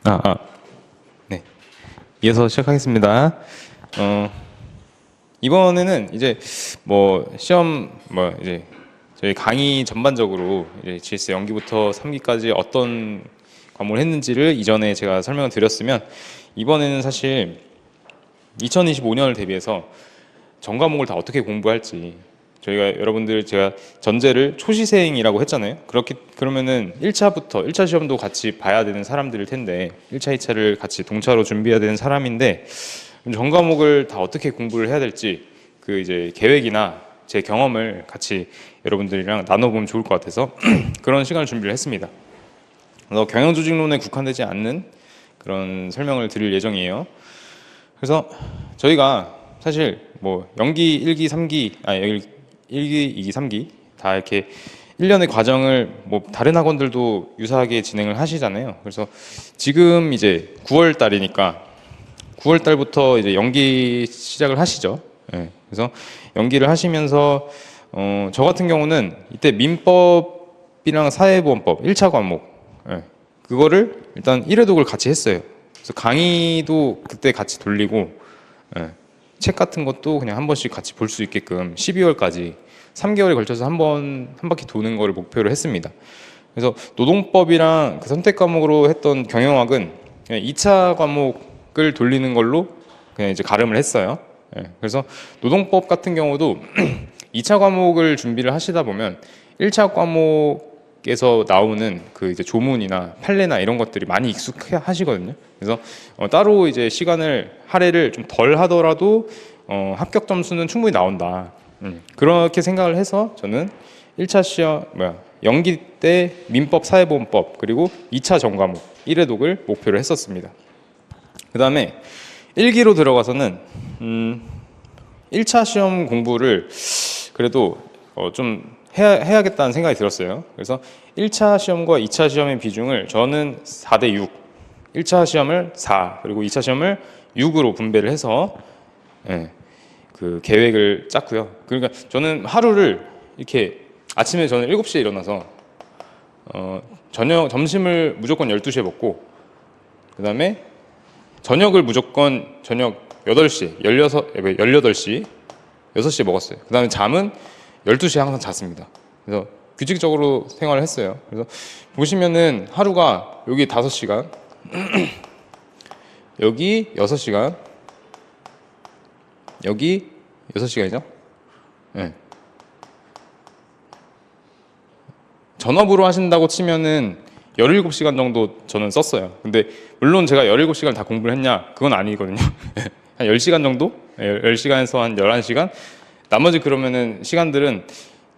아, 아, 네. 이어서 시작하겠습니다. 이번에는 이제 뭐 시험 뭐 이제 저희 강의 전반적으로 이제 GS 연기부터 3기까지 어떤 과목을 했는지를 이전에 제가 설명을 드렸으면, 이번에는 사실 2025년을 대비해서 전 과목을 다 어떻게 공부할지, 저희가 여러분들 제가 전제를 초시생이라고 했잖아요. 그러면은 1차 시험도 같이 봐야 되는 사람들일 텐데, 1차, 2차를 같이 동차로 준비해야 되는 사람인데, 전 과목을 다 어떻게 공부를 해야 될지 그 이제 계획이나 제 경험을 같이 여러분들이랑 나눠보면 좋을 것 같아서 그런 시간을 준비를 했습니다. 그래서 경영조직론에 국한되지 않는 그런 설명을 드릴 예정이에요. 그래서 저희가 사실 뭐 연기 1기, 3기, 1기, 2기, 3기 다 이렇게 1년의 과정을 뭐 다른 학원들도 유사하게 진행을 하시잖아요. 그래서 지금 이제 9월 달이니까 9월 달부터 이제 연기 시작을 하시죠. 예, 그래서 연기를 하시면서 저 같은 경우는 이때 민법이랑 사회보험법 1차 과목, 예, 그거를 일단 1회독을 같이 했어요. 그래서 강의도 그때 같이 돌리고, 예, 책 같은 것도 그냥 한 번씩 같이 볼 수 있게끔 12월까지 3개월에 걸쳐서 한 바퀴 도는 거를 목표로 했습니다. 그래서 노동법이랑 그 선택 과목으로 했던 경영학은 그냥 2차 과목을 돌리는 걸로 그냥 이제 가름을 했어요. 예, 그래서 노동법 같은 경우도 2차 과목을 준비를 하시다 보면 1차 과목에서 나오는 그 이제 조문이나 판례나 이런 것들이 많이 익숙하시거든요. 그래서 따로 이제 시간을 할애를 좀 덜 하더라도 합격 점수는 충분히 나온다. 그렇게 생각을 해서 저는 1차 시험 연기 때 민법, 사회보험법, 그리고 2차 전과목 1회독을 목표로 했었습니다. 그 다음에 1기로 들어가서는 1차 시험 공부를 그래도 좀 해야겠다는 생각이 들었어요. 그래서 1차 시험과 2차 시험의 비중을 저는 4대 6, 1차 시험을 4, 그리고 2차 시험을 6으로 분배를 해서, 예, 그 계획을 짰고요. 그러니까 저는 하루를 이렇게 아침에 저는 7시에 일어나서 점심을 무조건 12시에 먹고, 그 다음에 저녁을 무조건 저녁 8시, 18시, 6시에 먹었어요. 그 다음에 잠은 12시에 항상 잤습니다. 그래서 규칙적으로 생활을 했어요. 그래서 보시면은 하루가 여기 5시간, 여기 6시간, 여기 6시간이죠. 네. 전업으로 하신다고 치면은 17시간 정도 저는 썼어요. 근데 물론 제가 17시간 다 공부를 했냐? 그건 아니거든요. 한 10시간 정도? 10시간에서 한 11시간? 나머지 그러면은 시간들은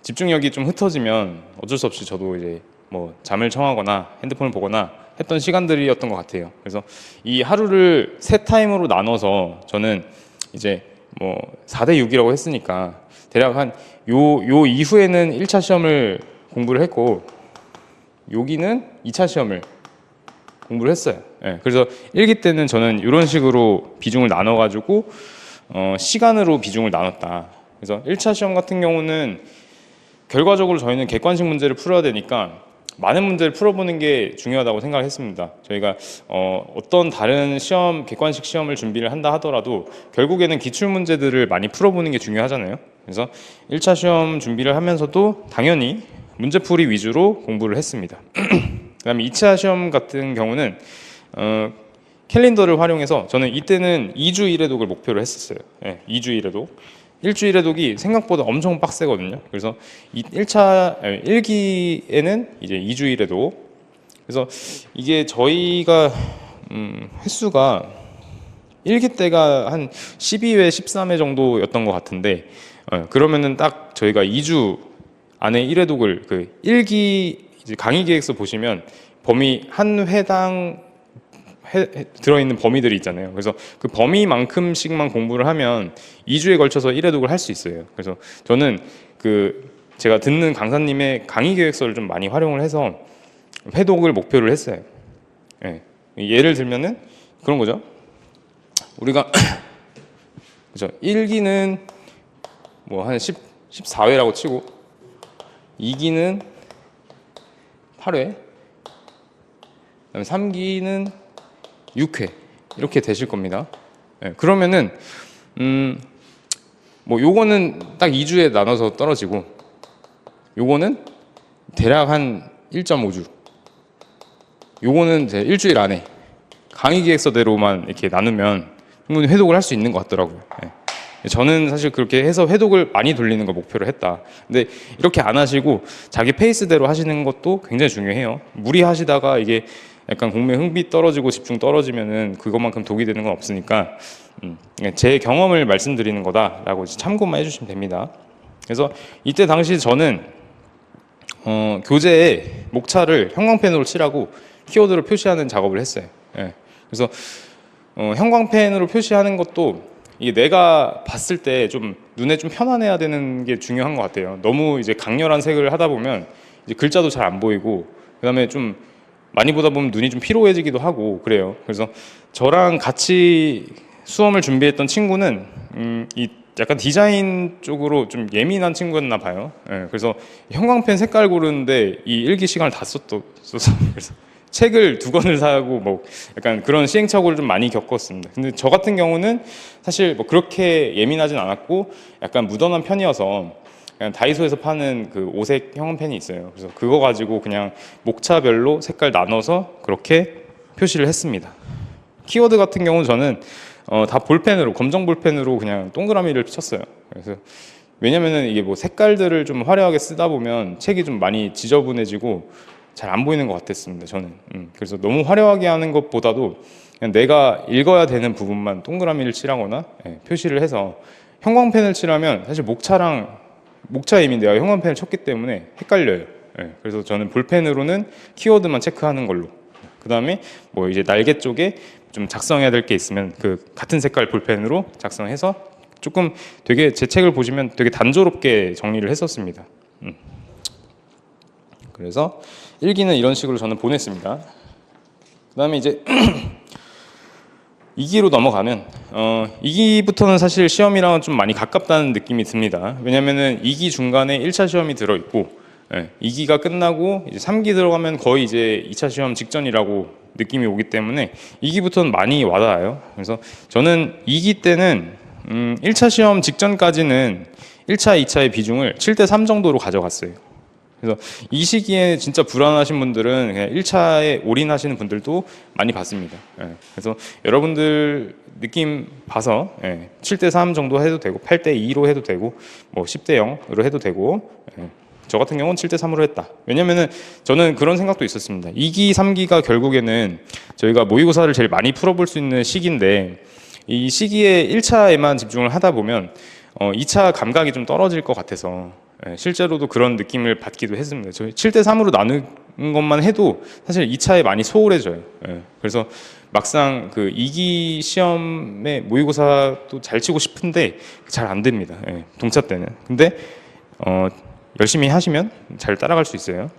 집중력이 좀 흩어지면 어쩔 수 없이 저도 이제 뭐 잠을 청하거나 핸드폰을 보거나 했던 시간들이었던 것 같아요. 그래서 이 하루를 세 타임으로 나눠서 저는 이제 뭐 4대 6이라고 했으니까 대략 한 요 이후에는 1차 시험을 공부를 했고, 여기는 2차 시험을 공부를 했어요. 예, 그래서 1기 때는 저는 이런 식으로 비중을 나눠가지고 시간으로 비중을 나눴다. 그래서 1차 시험 같은 경우는 결과적으로 저희는 객관식 문제를 풀어야 되니까 많은 문제를 풀어보는 게 중요하다고 생각을 했습니다. 저희가 어떤 다른 시험, 객관식 시험을 준비를 한다 하더라도 결국에는 기출 문제들을 많이 풀어보는 게 중요하잖아요. 그래서 1차 시험 준비를 하면서도 당연히 문제풀이 위주로 공부를 했습니다. 그 다음에 2차 시험 같은 경우는 캘린더를 활용해서 저는 이때는 2주 1회독을 목표로 했었어요. 네, 2주 1회독. 1주 1회독이 생각보다 엄청 빡세거든요. 그래서 1기에는 이제 2주 1회독. 그래서 이게 저희가 횟수가 1기 때가 한 12회, 13회 정도였던 것 같은데, 그러면은 딱 저희가 2주 안에 1회독을 그 1기 이제 강의 계획서 보시면 범위 한 회당 들어있는 범위들이 있잖아요. 그래서 그 범위만큼씩만 공부를 하면 2주에 걸쳐서 1회독을 할 수 있어요. 그래서 저는 그 제가 듣는 강사님의 강의 계획서를 좀 많이 활용을 해서 회독을 목표를 했어요. 예. 예를 들면은 그런 거죠. 우리가 그죠. 1기는 뭐 한 14회라고 치고 2기는 8회, 그다음에 3기는 6회 이렇게 되실 겁니다. 예, 그러면은 뭐 요거는 딱 2주에 나눠서 떨어지고 요거는 대략 한 1.5주 요거는 이제 일주일 안에 강의 기획서대로만 이렇게 나누면 충분히 회독을 할 수 있는 것 같더라고요. 예. 저는 사실 그렇게 해서 회독을 많이 돌리는 걸 목표로 했다. 근데 이렇게 안 하시고 자기 페이스대로 하시는 것도 굉장히 중요해요. 무리하시다가 이게 약간 공부에 흥미 떨어지고 집중 떨어지면은 그것만큼 독이 되는 건 없으니까 제 경험을 말씀드리는 거다라고 참고만 해주시면 됩니다. 그래서 이때 당시 저는 교재에 목차를 형광펜으로 칠하고 키워드를 표시하는 작업을 했어요. 예. 그래서 형광펜으로 표시하는 것도 이게 내가 봤을 때 좀 눈에 좀 편안해야 되는 게 중요한 것 같아요. 너무 이제 강렬한 색을 하다 보면 이제 글자도 잘 안 보이고 그다음에 좀 많이 보다 보면 눈이 좀 피로해지기도 하고 그래요. 그래서 저랑 같이 수험을 준비했던 친구는 이 약간 디자인 쪽으로 좀 예민한 친구였나 봐요. 예, 그래서 형광펜 색깔 고르는데 이 일기 시간을 다 썼어. 그래서 책을 2권을 사고 뭐 약간 그런 시행착오를 좀 많이 겪었습니다. 근데 저 같은 경우는 사실 뭐 그렇게 예민하진 않았고 약간 무던한 편이어서 그냥 다이소에서 파는 그 오색 형광펜이 있어요. 그래서 그거 가지고 그냥 목차별로 색깔 나눠서 그렇게 표시를 했습니다. 키워드 같은 경우는 저는 다 볼펜으로 검정 볼펜으로 그냥 동그라미를 쳤어요. 그래서 왜냐면은 이게 뭐 색깔들을 좀 화려하게 쓰다 보면 책이 좀 많이 지저분해지고 잘 안 보이는 것 같았습니다. 저는 그래서 너무 화려하게 하는 것보다도 그냥 내가 읽어야 되는 부분만 동그라미를 칠하거나 표시를 해서 형광펜을 칠하면 사실 목차 이미 내가 형광펜을 쳤기 때문에 헷갈려요. 그래서 저는 볼펜으로는 키워드만 체크하는 걸로. 그 다음에 뭐 이제 날개 쪽에 좀 작성해야 될 게 있으면 그 같은 색깔 볼펜으로 작성해서 조금 되게 제 책을 보시면 되게 단조롭게 정리를 했었습니다. 그래서 일기는 이런 식으로 저는 보냈습니다. 그 다음에 이제 2기로 넘어가면 2기부터는 사실 시험이랑은 좀 많이 가깝다는 느낌이 듭니다. 왜냐면은 2기 중간에 1차 시험이 들어있고 2기가 끝나고 이제 3기 들어가면 거의 이제 2차 시험 직전이라고 느낌이 오기 때문에 2기부터는 많이 와닿아요. 그래서 저는 2기 때는 1차 시험 직전까지는 1차, 2차의 비중을 7대3 정도로 가져갔어요. 그래서 이 시기에 진짜 불안하신 분들은 그냥 1차에 올인하시는 분들도 많이 봤습니다. 그래서 여러분들 느낌 봐서 7대3 정도 해도 되고 8대2로 해도 되고 뭐 10대0으로 해도 되고 저 같은 경우는 7대3으로 했다. 왜냐면은 저는 그런 생각도 있었습니다. 2기, 3기가 결국에는 저희가 모의고사를 제일 많이 풀어볼 수 있는 시기인데 이 시기에 1차에만 집중을 하다 보면 2차 감각이 좀 떨어질 것 같아서 실제로도 그런 느낌을 받기도 했습니다. 저희 7대3으로 나눈 것만 해도 사실 2차에 많이 소홀해져요. 그래서 막상 그 2기 시험에 모의고사도 잘 치고 싶은데 잘 안 됩니다. 동차 때는. 근데 열심히 하시면 잘 따라갈 수 있어요.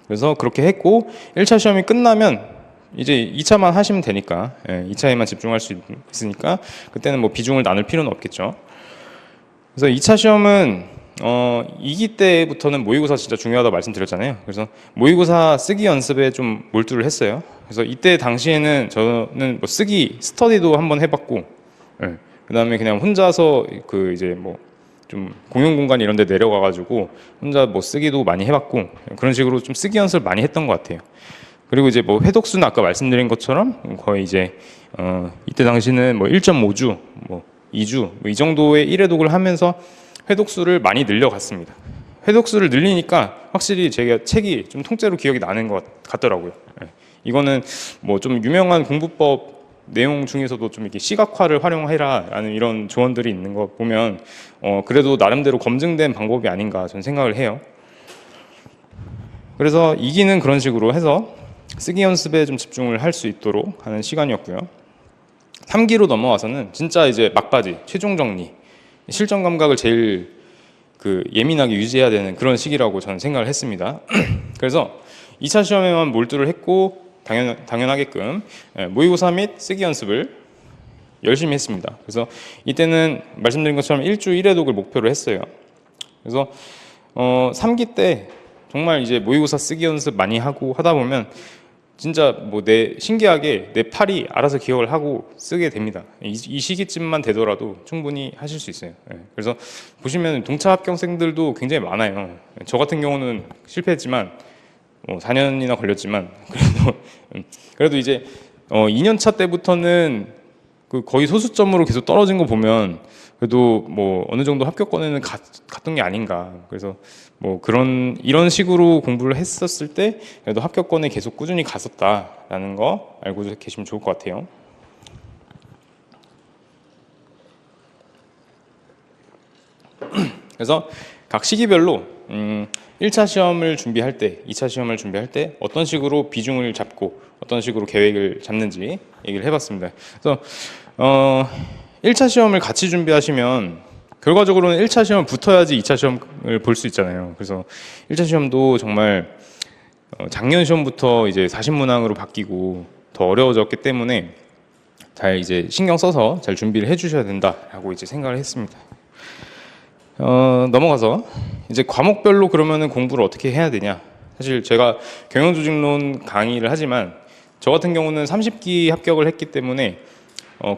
그래서 그렇게 했고 1차 시험이 끝나면 이제 2차만 하시면 되니까 2차에만 집중할 수 있으니까 그때는 뭐 비중을 나눌 필요는 없겠죠. 그래서 2차 시험은 2기 때부터는 모의고사 진짜 중요하다고 말씀드렸잖아요. 그래서 모의고사 쓰기 연습에 좀 몰두를 했어요. 그래서 이때 당시에는 저는 뭐 쓰기 스터디도 한번 해봤고, 그 다음에 그냥 혼자서 그 이제 뭐 좀 공용 공간 이런 데 내려가가지고 혼자 뭐 쓰기도 많이 해봤고 그런 식으로 좀 쓰기 연습을 많이 했던 것 같아요. 그리고 이제 뭐 회독수는 아까 말씀드린 것처럼 거의 이제 이때 당시는 뭐 1.5주, 뭐 2주 뭐 이 정도의 1회독을 하면서 회독수를 많이 늘려갔습니다. 회독수를 늘리니까 확실히 제가 책이 좀 통째로 기억이 나는 것 같더라고요. 이거는 뭐 좀 유명한 공부법 내용 중에서도 좀 이렇게 시각화를 활용해라라는 이런 조언들이 있는 거 보면 그래도 나름대로 검증된 방법이 아닌가 저는 생각을 해요. 그래서 2기는 그런 식으로 해서 쓰기 연습에 좀 집중을 할 수 있도록 하는 시간이었고요. 3기로 넘어와서는 진짜 이제 막바지 최종 정리 실전 감각을 제일 그 예민하게 유지해야 되는 그런 시기라고 저는 생각을 했습니다. 그래서 2차 시험에만 몰두를 했고 당연하게끔 모의고사 및 쓰기 연습을 열심히 했습니다. 그래서 이때는 말씀드린 것처럼 1주 1회독을 목표로 했어요. 그래서 3기 때 정말 이제 모의고사 쓰기 연습 많이 하고 하다 보면 진짜 뭐 내 신기하게 내 팔이 알아서 기억을 하고 쓰게 됩니다. 이 시기쯤만 되더라도 충분히 하실 수 있어요. 예. 그래서 보시면 동차 합격생들도 굉장히 많아요. 저 같은 경우는 실패했지만 4년이나 걸렸지만 그래도 이제 2년차 때부터는 그 거의 소수점으로 계속 떨어진 거 보면 그래도 뭐 어느 정도 합격권에는 갔던 게 아닌가. 그래서 뭐 이런 식으로 공부를 했었을 때 그래도 합격권에 계속 꾸준히 갔었다라는 거 알고 계시면 좋을 것 같아요. 그래서 각 시기별로 1차 시험을 준비할 때, 2차 시험을 준비할 때 어떤 식으로 비중을 잡고 어떤 식으로 계획을 잡는지 얘기를 해봤습니다. 그래서 1차 시험을 같이 준비하시면 결과적으로는 1차 시험을 붙어야지 2차 시험을 볼 수 있잖아요. 그래서 1차 시험도 정말 작년 시험부터 이제 40문항으로 바뀌고 더 어려워졌기 때문에 잘 이제 신경 써서 잘 준비를 해주셔야 된다라고 이제 생각을 했습니다. 넘어가서 이제 과목별로 그러면은 공부를 어떻게 해야 되냐. 사실 제가 경영조직론 강의를 하지만 저 같은 경우는 30기 합격을 했기 때문에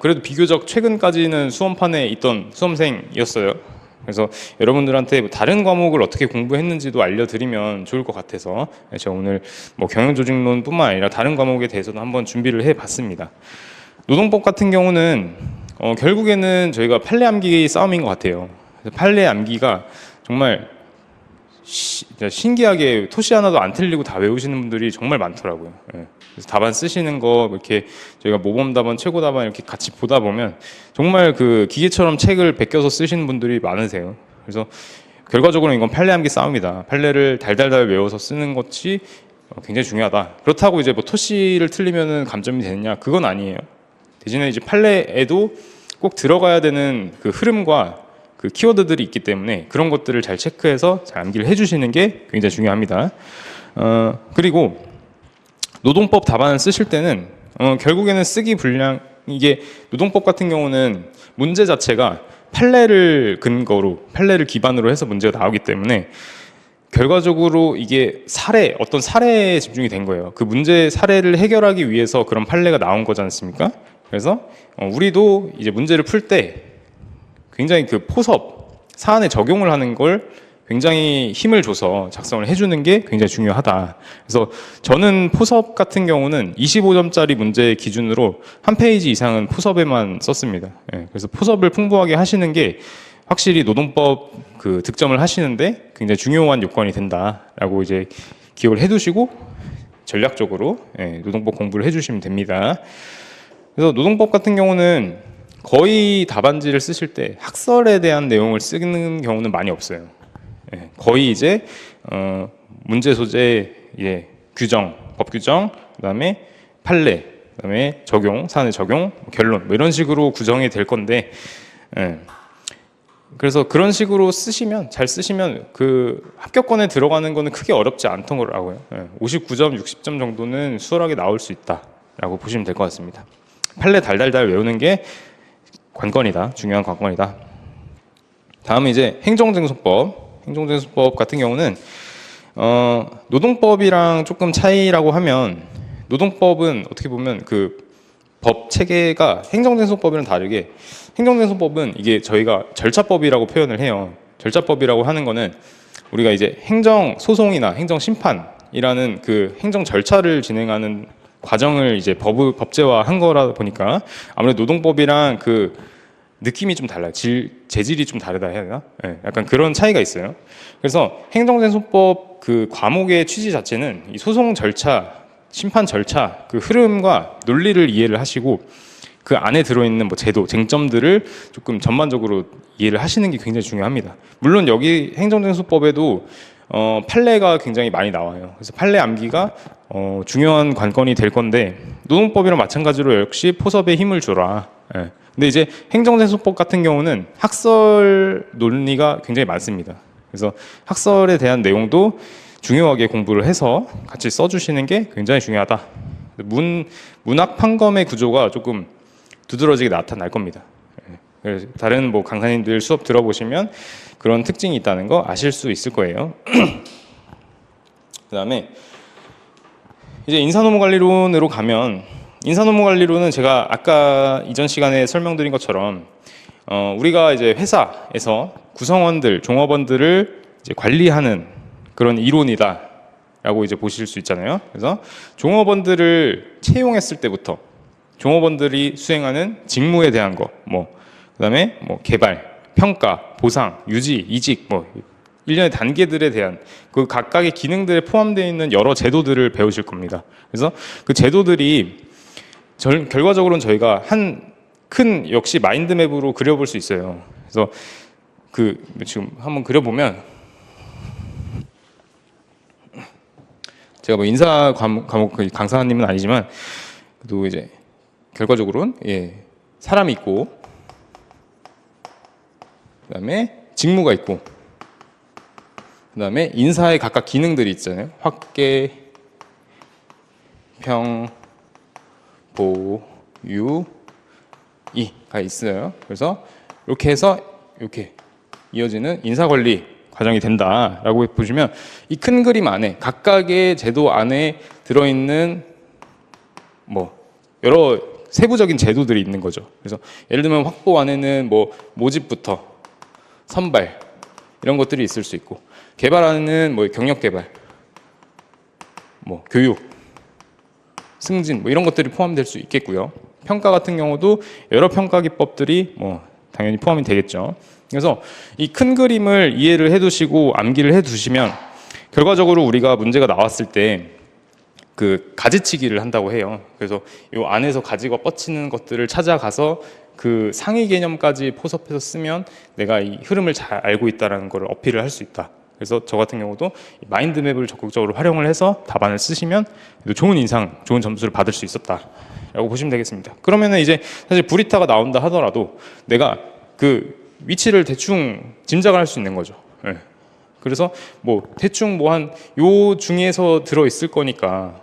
그래도 비교적 최근까지는 수험판에 있던 수험생이었어요. 그래서 여러분들한테 뭐 다른 과목을 어떻게 공부했는지도 알려드리면 좋을 것 같아서 제가 오늘 뭐 경영조직론뿐만 아니라 다른 과목에 대해서도 한번 준비를 해봤습니다. 노동법 같은 경우는 결국에는 저희가 판례암기 싸움인 것 같아요. 판례암기가 정말 신기하게 토시 하나도 안 틀리고 다 외우시는 분들이 정말 많더라고요. 그래서 답안 쓰시는 거 이렇게 저희가 모범 답안, 최고 답안 이렇게 같이 보다 보면 정말 그 기계처럼 책을 베껴서 쓰시는 분들이 많으세요. 그래서 결과적으로 이건 판례암기 싸움이다. 판례를 달달달 외워서 쓰는 것이 굉장히 중요하다. 그렇다고 이제 뭐 토시를 틀리면은 감점이 되느냐? 그건 아니에요. 대신에 이제 판례에도 꼭 들어가야 되는 그 흐름과 그 키워드들이 있기 때문에 그런 것들을 잘 체크해서 잘 암기를 해주시는 게 굉장히 중요합니다. 그리고 노동법 답안을 쓰실 때는 결국에는 쓰기 분량, 이게 노동법 같은 경우는 문제 자체가 판례를 기반으로 해서 문제가 나오기 때문에 결과적으로 이게 어떤 사례에 집중이 된 거예요. 그 문제 사례를 해결하기 위해서 그런 판례가 나온 거지 않습니까? 그래서 우리도 이제 문제를 풀 때 굉장히 그 포섭, 사안에 적용을 하는 걸 굉장히 힘을 줘서 작성을 해주는 게 굉장히 중요하다. 그래서 저는 포섭 같은 경우는 25점짜리 문제 기준으로 한 페이지 이상은 포섭에만 썼습니다. 그래서 포섭을 풍부하게 하시는 게 확실히 노동법 그 득점을 하시는데 굉장히 중요한 요건이 된다라고 이제 기억을 해두시고 전략적으로 노동법 공부를 해주시면 됩니다. 그래서 노동법 같은 경우는 거의 답안지를 쓰실 때 학설에 대한 내용을 쓰는 경우는 많이 없어요. 거의 이제 문제 소재, 규정, 법 규정, 그다음에 판례, 그다음에 적용, 사안의 적용, 결론 뭐 이런 식으로 구성이 될 건데, 그래서 그런 식으로 잘 쓰시면 그 합격권에 들어가는 거는 크게 어렵지 않더라고요. 59점, 60점 정도는 수월하게 나올 수 있다라고 보시면 될 것 같습니다. 판례 달달달 외우는 게 관건이다. 중요한 관건이다. 다음은 이제 행정쟁소법. 행정쟁소법 같은 경우는 노동법이랑 조금 차이라고 하면 노동법은 어떻게 보면 그 법 체계가 행정쟁소법이랑 다르게 행정쟁소법은 이게 저희가 절차법이라고 표현을 해요. 절차법이라고 하는 거는 우리가 이제 행정소송이나 행정심판이라는 그 행정 절차를 진행하는 과정을 이제 법제화한 거라 보니까 아무래도 노동법이랑 그 느낌이 좀 달라요. 재질이 좀 다르다 해야 되나? 약간 그런 차이가 있어요. 그래서 행정쟁소법 그 과목의 취지 자체는 이 소송 절차, 심판 절차 그 흐름과 논리를 이해를 하시고 그 안에 들어있는 뭐 제도, 쟁점들을 조금 전반적으로 이해를 하시는 게 굉장히 중요합니다. 물론 여기 행정쟁소법에도 판례가 굉장히 많이 나와요. 그래서 판례 암기가 중요한 관건이 될 건데 노동법이랑 마찬가지로 역시 포섭에 힘을 줘라. 근데 이제 행정쟁소법 같은 경우는 학설 논리가 굉장히 많습니다. 그래서 학설에 대한 내용도 중요하게 공부를 해서 같이 써주시는 게 굉장히 중요하다. 문학 판검의 구조가 조금 두드러지게 나타날 겁니다. 그래서 다른 뭐 강사님들 수업 들어보시면 그런 특징이 있다는 거 아실 수 있을 거예요. 그다음에 이제 인사노무관리론으로 가면, 인사노무관리론은 제가 아까 이전 시간에 설명드린 것처럼 우리가 이제 회사에서 구성원들, 종업원들을 이제 관리하는 그런 이론이다라고 이제 보실 수 있잖아요. 그래서 종업원들을 채용했을 때부터 종업원들이 수행하는 직무에 대한 거, 그다음에 개발, 평가, 보상, 유지, 이직, 일련의 단계들에 대한 그 각각의 기능들에 포함되어 있는 여러 제도들을 배우실 겁니다. 그래서 그 제도들이 결과적으로는 저희가 한 큰 역시 마인드맵으로 그려볼 수 있어요. 그래서 지금 한번 그려보면, 제가 인사 과목 강사님은 아니지만 또 이제 결과적으로는 사람이 있고, 그다음에 직무가 있고, 그다음에 인사의 각각 기능들이 있잖아요. 확계, 평, 보, 유, 이가 있어요. 그래서 이렇게 해서 이렇게 이어지는 인사관리 과정이 된다라고 보시면, 이 큰 그림 안에 각각의 제도 안에 들어있는 여러 세부적인 제도들이 있는 거죠. 그래서 예를 들면 확보 안에는 모집부터 선발 이런 것들이 있을 수 있고, 개발 안에는 경력 개발, 교육, 승진 이런 것들이 포함될 수 있겠고요. 평가 같은 경우도 여러 평가 기법들이 당연히 포함이 되겠죠. 그래서 이 큰 그림을 이해를 해두시고 암기를 해두시면, 결과적으로 우리가 문제가 나왔을 때 그 가지치기를 한다고 해요. 그래서 이 안에서 가지가 뻗치는 것들을 찾아가서 그 상위 개념까지 포섭해서 쓰면 내가 이 흐름을 잘 알고 있다는 걸 어필을 할 수 있다. 그래서 저 같은 경우도 마인드맵을 적극적으로 활용을 해서 답안을 쓰시면 좋은 인상, 좋은 점수를 받을 수 있었다라고 보시면 되겠습니다. 그러면은 이제 사실 브리타가 나온다 하더라도 내가 그 위치를 대충 짐작을 할 수 있는 거죠. 그래서 대충 한 요 중에서 들어 있을 거니까,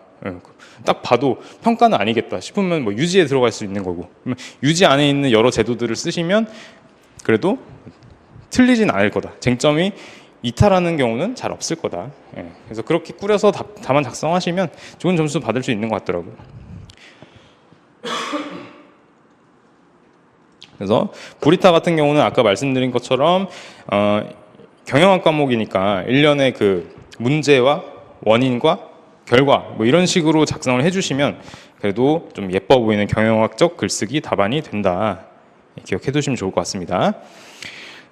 딱 봐도 평가는 아니겠다 싶으면 유지에 들어갈 수 있는 거고, 유지 안에 있는 여러 제도들을 쓰시면 그래도 틀리진 않을 거다. 쟁점이 이탈하는 경우는 잘 없을 거다. 그래서 그렇게 꾸려서 답안 작성하시면 좋은 점수 받을 수 있는 것 같더라고요. 그래서 브리타 같은 경우는 아까 말씀드린 것처럼 경영학 과목이니까 일련의 그 문제와 원인과 결과 이런 식으로 작성을 해주시면 그래도 좀 예뻐 보이는 경영학적 글쓰기 답안이 된다. 기억해 두시면 좋을 것 같습니다.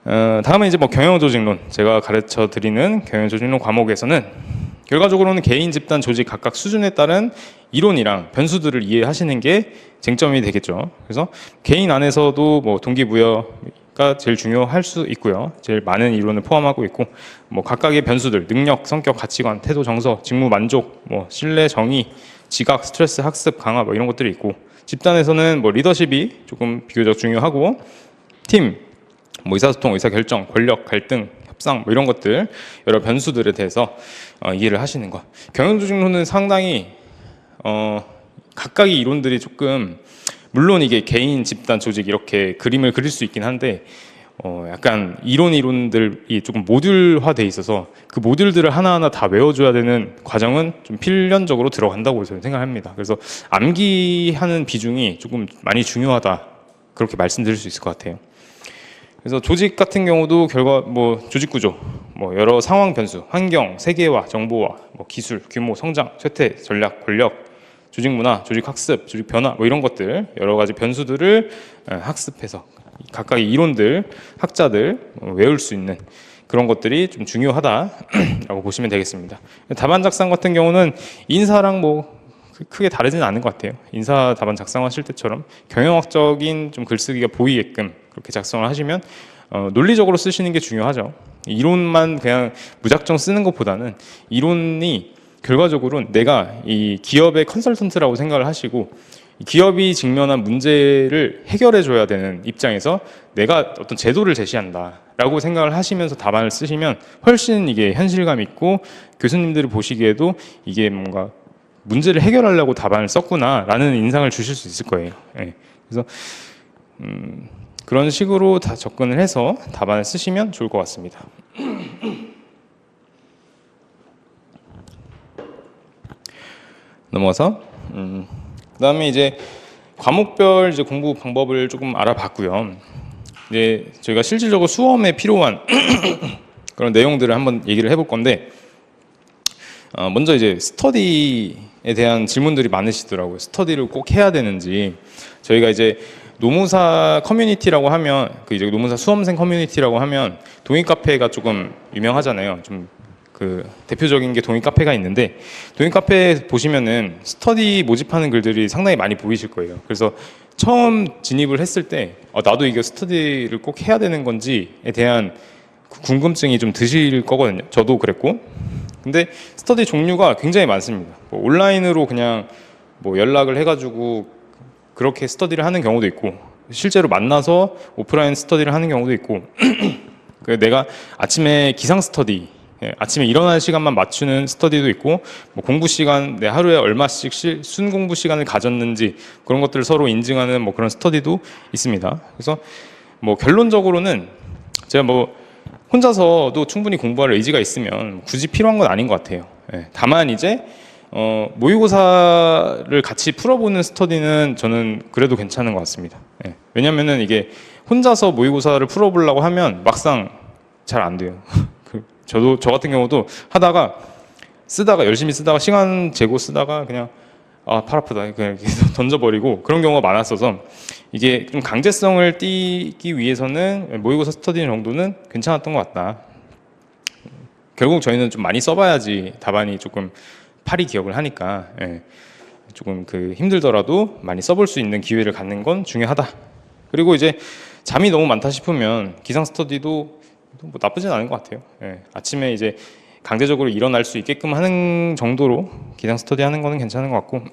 다음은 이제 경영조직론, 제가 가르쳐 드리는 경영조직론 과목에서는 결과적으로는 개인, 집단, 조직 각각 수준에 따른 이론이랑 변수들을 이해하시는 게 쟁점이 되겠죠. 그래서 개인 안에서도 동기부여가 제일 중요할 수 있고요. 제일 많은 이론을 포함하고 있고, 각각의 변수들, 능력, 성격, 가치관, 태도, 정서, 직무 만족, 신뢰, 정의, 지각, 스트레스, 학습, 강화 이런 것들이 있고, 집단에서는 리더십이 조금 비교적 중요하고, 팀, 의사소통, 의사결정, 권력, 갈등, 협상 이런 것들, 여러 변수들에 대해서 이해를 하시는 것. 경영조직론은 상당히 각각의 이론들이 조금, 물론 이게 개인, 집단, 조직 이렇게 그림을 그릴 수 있긴 한데 약간 이론들이 조금 모듈화돼 있어서 그 모듈들을 하나하나 다 외워줘야 되는 과정은 좀 필연적으로 들어간다고 저는 생각합니다. 그래서 암기하는 비중이 조금 많이 중요하다, 그렇게 말씀드릴 수 있을 것 같아요. 그래서 조직 같은 경우도 조직 구조, 여러 상황 변수, 환경, 세계화, 정보화, 기술, 규모, 성장, 쇠퇴, 전략, 권력, 조직 문화, 조직 학습, 조직 변화 이런 것들, 여러 가지 변수들을 학습해서 각각의 이론들, 학자들 외울 수 있는 그런 것들이 좀 중요하다라고 보시면 되겠습니다. 답안 작성 같은 경우는 인사랑 크게 다르지는 않은 것 같아요. 인사 답안 작성하실 때처럼 경영학적인 좀 글쓰기가 보이게끔 그렇게 작성을 하시면 논리적으로 쓰시는 게 중요하죠. 이론만 그냥 무작정 쓰는 것보다는 이론이 결과적으로 내가 이 기업의 컨설턴트라고 생각을 하시고, 기업이 직면한 문제를 해결해 줘야 되는 입장에서 내가 어떤 제도를 제시한다라고 생각을 하시면서 답안을 쓰시면 훨씬 이게 현실감 있고, 교수님들이 보시기에도 이게 뭔가 문제를 해결하려고 답안을 썼구나라는 인상을 주실 수 있을 거예요. 그래서 그런 식으로 다 접근을 해서 답안을 쓰시면 좋을 것 같습니다. 넘어가서 그다음에 이제 과목별 이제 공부 방법을 조금 알아봤고요. 이제 저희가 실질적으로 수험에 필요한 그런 내용들을 한번 얘기를 해볼 건데, 먼저 이제 스터디에 대한 질문들이 많으시더라고요. 스터디를 꼭 해야 되는지. 저희가 이제 노무사 커뮤니티라고 하면, 그 이제 노무사 수험생 커뮤니티라고 하면 동의 카페가 조금 유명하잖아요. 좀 그 대표적인 게 동의 카페가 있는데, 동의 카페 보시면은 스터디 모집하는 글들이 상당히 많이 보이실 거예요. 그래서 처음 진입을 했을 때 나도 이게 스터디를 꼭 해야 되는 건지에 대한 궁금증이 좀 드실 거거든요. 저도 그랬고. 근데 스터디 종류가 굉장히 많습니다. 뭐 온라인으로 그냥 뭐 연락을 해가지고 그렇게 스터디를 하는 경우도 있고, 실제로 만나서 오프라인 스터디를 하는 경우도 있고, 내가 아침에 기상 스터디, 아침에 일어나는 시간만 맞추는 스터디도 있고, 뭐 공부 시간, 내 하루에 얼마씩 순 공부 시간을 가졌는지 그런 것들을 서로 인증하는 뭐 그런 스터디도 있습니다. 그래서 뭐 결론적으로는 제가 뭐 혼자서도 충분히 공부할 의지가 있으면 굳이 필요한 건 아닌 것 같아요. 다만 이제 모의고사를 같이 풀어보는 스터디는 저는 그래도 괜찮은 것 같습니다. 왜냐면은 이게 혼자서 모의고사를 풀어보려고 하면 막상 잘 안 돼요. 저 같은 경우도 하다가 열심히 쓰다가 시간 재고 쓰다가 그냥 팔 아프다 그냥 던져버리고 그런 경우가 많았어서, 이게 좀 강제성을 띠기 위해서는 모의고사 스터디 정도는 괜찮았던 것 같다. 결국 저희는 좀 많이 써봐야지 답안이 조금 팔이 기억을 하니까, 조금 그 힘들더라도 많이 써볼 수 있는 기회를 갖는 건 중요하다. 그리고 이제 잠이 너무 많다 싶으면 기상 스터디도 뭐 나쁘진 않은 것 같아요. 아침에 이제 강제적으로 일어날 수 있게끔 하는 정도로 기상 스터디 하는 거는 괜찮은 것 같고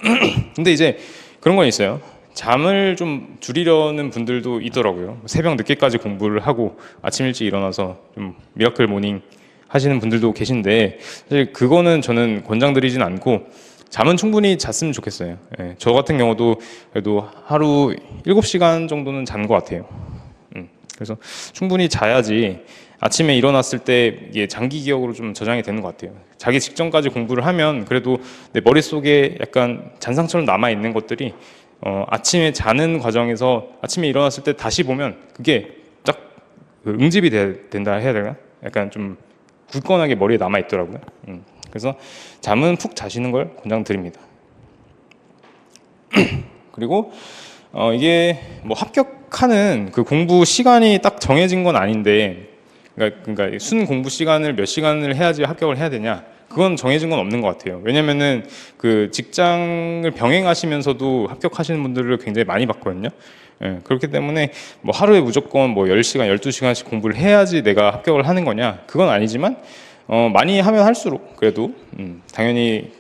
근데 이제 그런 건 있어요. 잠을 좀 줄이려는 분들도 있더라고요. 새벽 늦게까지 공부를 하고 아침 일찍 일어나서 좀 미라클 모닝 하시는 분들도 계신데, 사실 그거는 저는 권장드리진 않고 잠은 충분히 잤으면 좋겠어요. 저 같은 경우도 그래도 하루 7시간 정도는 잔 것 같아요. 그래서 충분히 자야지 아침에 일어났을 때 이게 장기 기억으로 좀 저장이 되는 것 같아요. 자기 직전까지 공부를 하면 그래도 내 머릿속에 약간 잔상처럼 남아있는 것들이 아침에 자는 과정에서 아침에 일어났을 때 다시 보면 그게 딱 응집이 된다 해야 되나? 약간 좀 굳건하게 머리에 남아있더라고요. 그래서 잠은 푹 자시는 걸 권장드립니다. 그리고 이게 뭐 합격하는 그 공부 시간이 딱 정해진 건 아닌데, 그러니까 순 공부 시간을 몇 시간을 해야지 합격을 해야 되냐, 그건 정해진 건 없는 것 같아요. 왜냐면은 그 직장을 병행하시면서도 합격하시는 분들을 굉장히 많이 봤거든요. 그렇기 때문에 뭐 하루에 무조건 뭐 10시간, 12시간씩 공부를 해야지 내가 합격을 하는 거냐, 그건 아니지만 많이 하면 할수록 그래도 당연히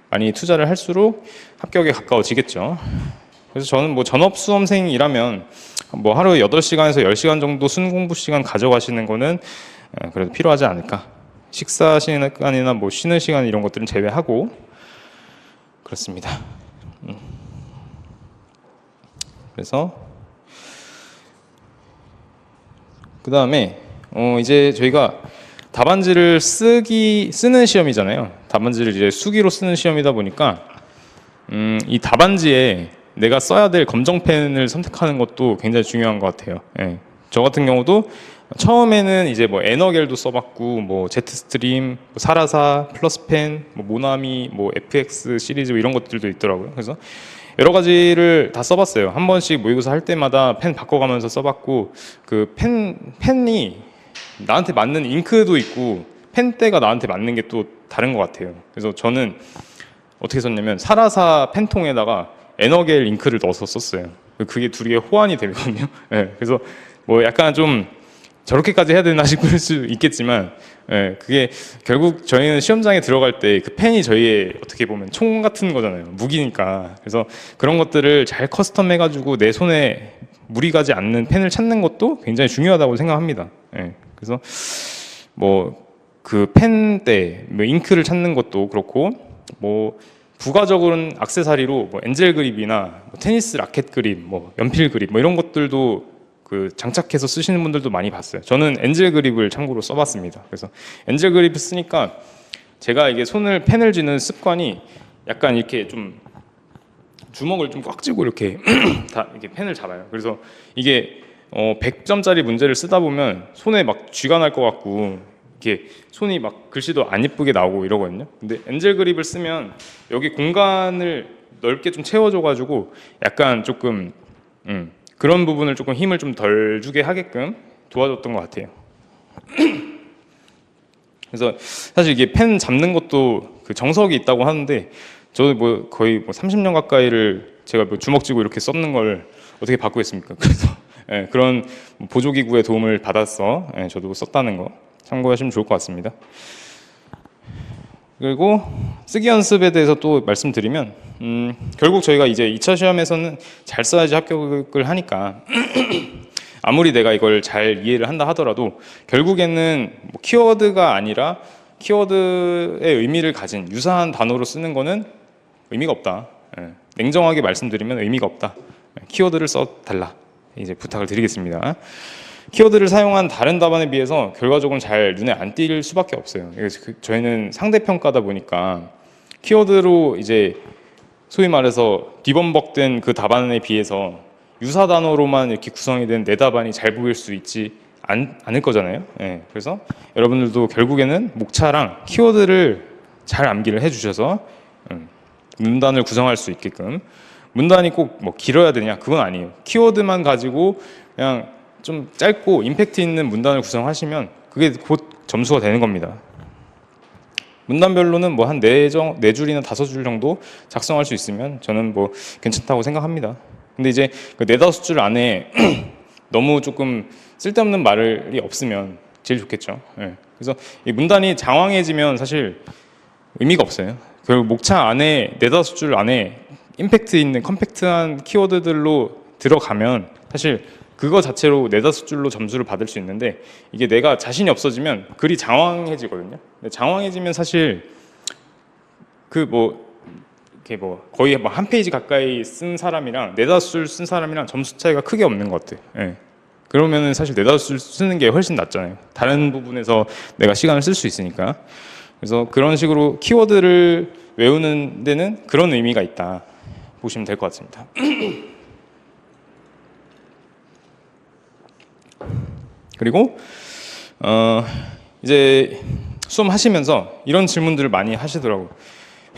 많이 투자를 할수록 합격에 가까워지겠죠. 그래서 저는 뭐 전업 수험생이라면 뭐 하루에 8시간에서 10시간 정도 순공부 시간 가져가시는 거는 그래도 필요하지 않을까. 식사 시간이나 뭐 쉬는 시간 이런 것들은 제외하고 그렇습니다. 그래서 그 다음에 이제 저희가 답안지를 쓰는 시험이잖아요. 답안지를 이제 수기로 쓰는 시험이다 보니까 이 답안지에 내가 써야 될 검정펜을 선택하는 것도 굉장히 중요한 것 같아요. 저 같은 경우도 처음에는 이제 뭐 에너겔도 써봤고, 뭐 제트스트림, 뭐 사라사, 플러스펜, 뭐 모나미, 뭐 FX 시리즈 이런 것들도 있더라고요. 그래서 여러 가지를 다 써봤어요. 한 번씩 모의고사 할 때마다 펜 바꿔가면서 써봤고, 그 펜이 나한테 맞는 잉크도 있고 펜대가 나한테 맞는 게 또 다른 것 같아요. 그래서 저는 어떻게 썼냐면 사라사 펜통에다가 에너겔 잉크를 넣어서 썼어요. 그게 둘이 호환이 되거든요. 그래서 뭐 약간 좀 저렇게까지 해야 되나 싶을 수 있겠지만, 그게 결국 저희는 시험장에 들어갈 때 그 펜이 저희의 어떻게 보면 총 같은 거잖아요. 무기니까. 그래서 그런 것들을 잘 커스텀 해가지고 내 손에 무리 가지 않는 펜을 찾는 것도 굉장히 중요하다고 생각합니다. 그래서 뭐 그 펜대, 뭐 잉크를 찾는 것도 그렇고, 뭐 부가적으로는 액세서리로 뭐 엔젤 그립이나 뭐 테니스 라켓 그립, 뭐 연필 그립, 뭐 이런 것들도 그 장착해서 쓰시는 분들도 많이 봤어요. 저는 엔젤 그립을 참고로 써봤습니다. 그래서 엔젤 그립을 쓰니까 제가 이게 펜을 쥐는 습관이 약간 이렇게 좀 주먹을 좀 꽉 쥐고 이렇게 다 이렇게 펜을 잡아요. 그래서 이게 100점짜리 문제를 쓰다 보면 손에 막 쥐가 날 것 같고 이렇게 손이 막 글씨도 안 이쁘게 나오고 이러거든요. 근데 엔젤 그립을 쓰면 여기 공간을 넓게 좀 채워줘가지고 약간 조금 그런 부분을 조금 힘을 좀 덜 주게 하게끔 도와줬던 것 같아요. 그래서 사실 이게 펜 잡는 것도 그 정석이 있다고 하는데 저도 뭐 거의 뭐 30년 가까이를 제가 뭐 주먹 쥐고 이렇게 썼는 걸 어떻게 바꾸겠습니까? 그래서 예, 그런 보조기구의 도움을 받아서 저도 썼다는 거 참고하시면 좋을 것 같습니다. 그리고 쓰기 연습에 대해서 또 말씀드리면 결국 저희가 이제 2차 시험에서는 잘 써야지 합격을 하니까 아무리 내가 이걸 잘 이해를 한다 하더라도 결국에는 뭐 키워드가 아니라 키워드의 의미를 가진 유사한 단어로 쓰는 거는 의미가 없다. 냉정하게 말씀드리면 의미가 없다. 키워드를 써달라. 이제 부탁을 드리겠습니다. 키워드를 사용한 다른 답안에 비해서 결과적으로 잘 눈에 안 띌 수밖에 없어요. 저희는 상대평가다 보니까 키워드로 이제 소위 말해서 뒤범벅된 그 답안에 비해서 유사 단어로만 이렇게 구성이 된 내 답안이 잘 보일 수 있지 않을 거잖아요. 그래서 여러분들도 결국에는 목차랑 키워드를 잘 암기를 해주셔서 문단을 구성할 수 있게끔, 문단이 꼭 뭐 길어야 되냐 그건 아니에요. 키워드만 가지고 그냥 좀 짧고 임팩트 있는 문단을 구성하시면 그게 곧 점수가 되는 겁니다. 문단별로는 뭐 한 4줄이나 5줄 정도 작성할 수 있으면 저는 뭐 괜찮다고 생각합니다. 근데 이제 그 4-5줄 안에 너무 조금 쓸데없는 말이 없으면 제일 좋겠죠. 그래서 이 문단이 장황해지면 사실 의미가 없어요. 결국 목차 안에 4-5줄 안에 임팩트 있는 컴팩트한 키워드들로 들어가면 사실 그거 자체로 4-5줄로 점수를 받을 수 있는데 이게 내가 자신이 없어지면 글이 장황해지거든요. 근데 장황해지면 사실 그 이렇게 거의 한 페이지 가까이 쓴 사람이랑 4-5줄 쓴 사람이랑 점수 차이가 크게 없는 것 같아요. 그러면은 사실 4-5줄 쓰는 게 훨씬 낫잖아요. 다른 부분에서 내가 시간을 쓸 수 있으니까. 그래서 그런 식으로 키워드를 외우는 데는 그런 의미가 있다 보시면 될 것 같습니다. 그리고 이제 수험 하시면서 이런 질문들을 많이 하시더라고요.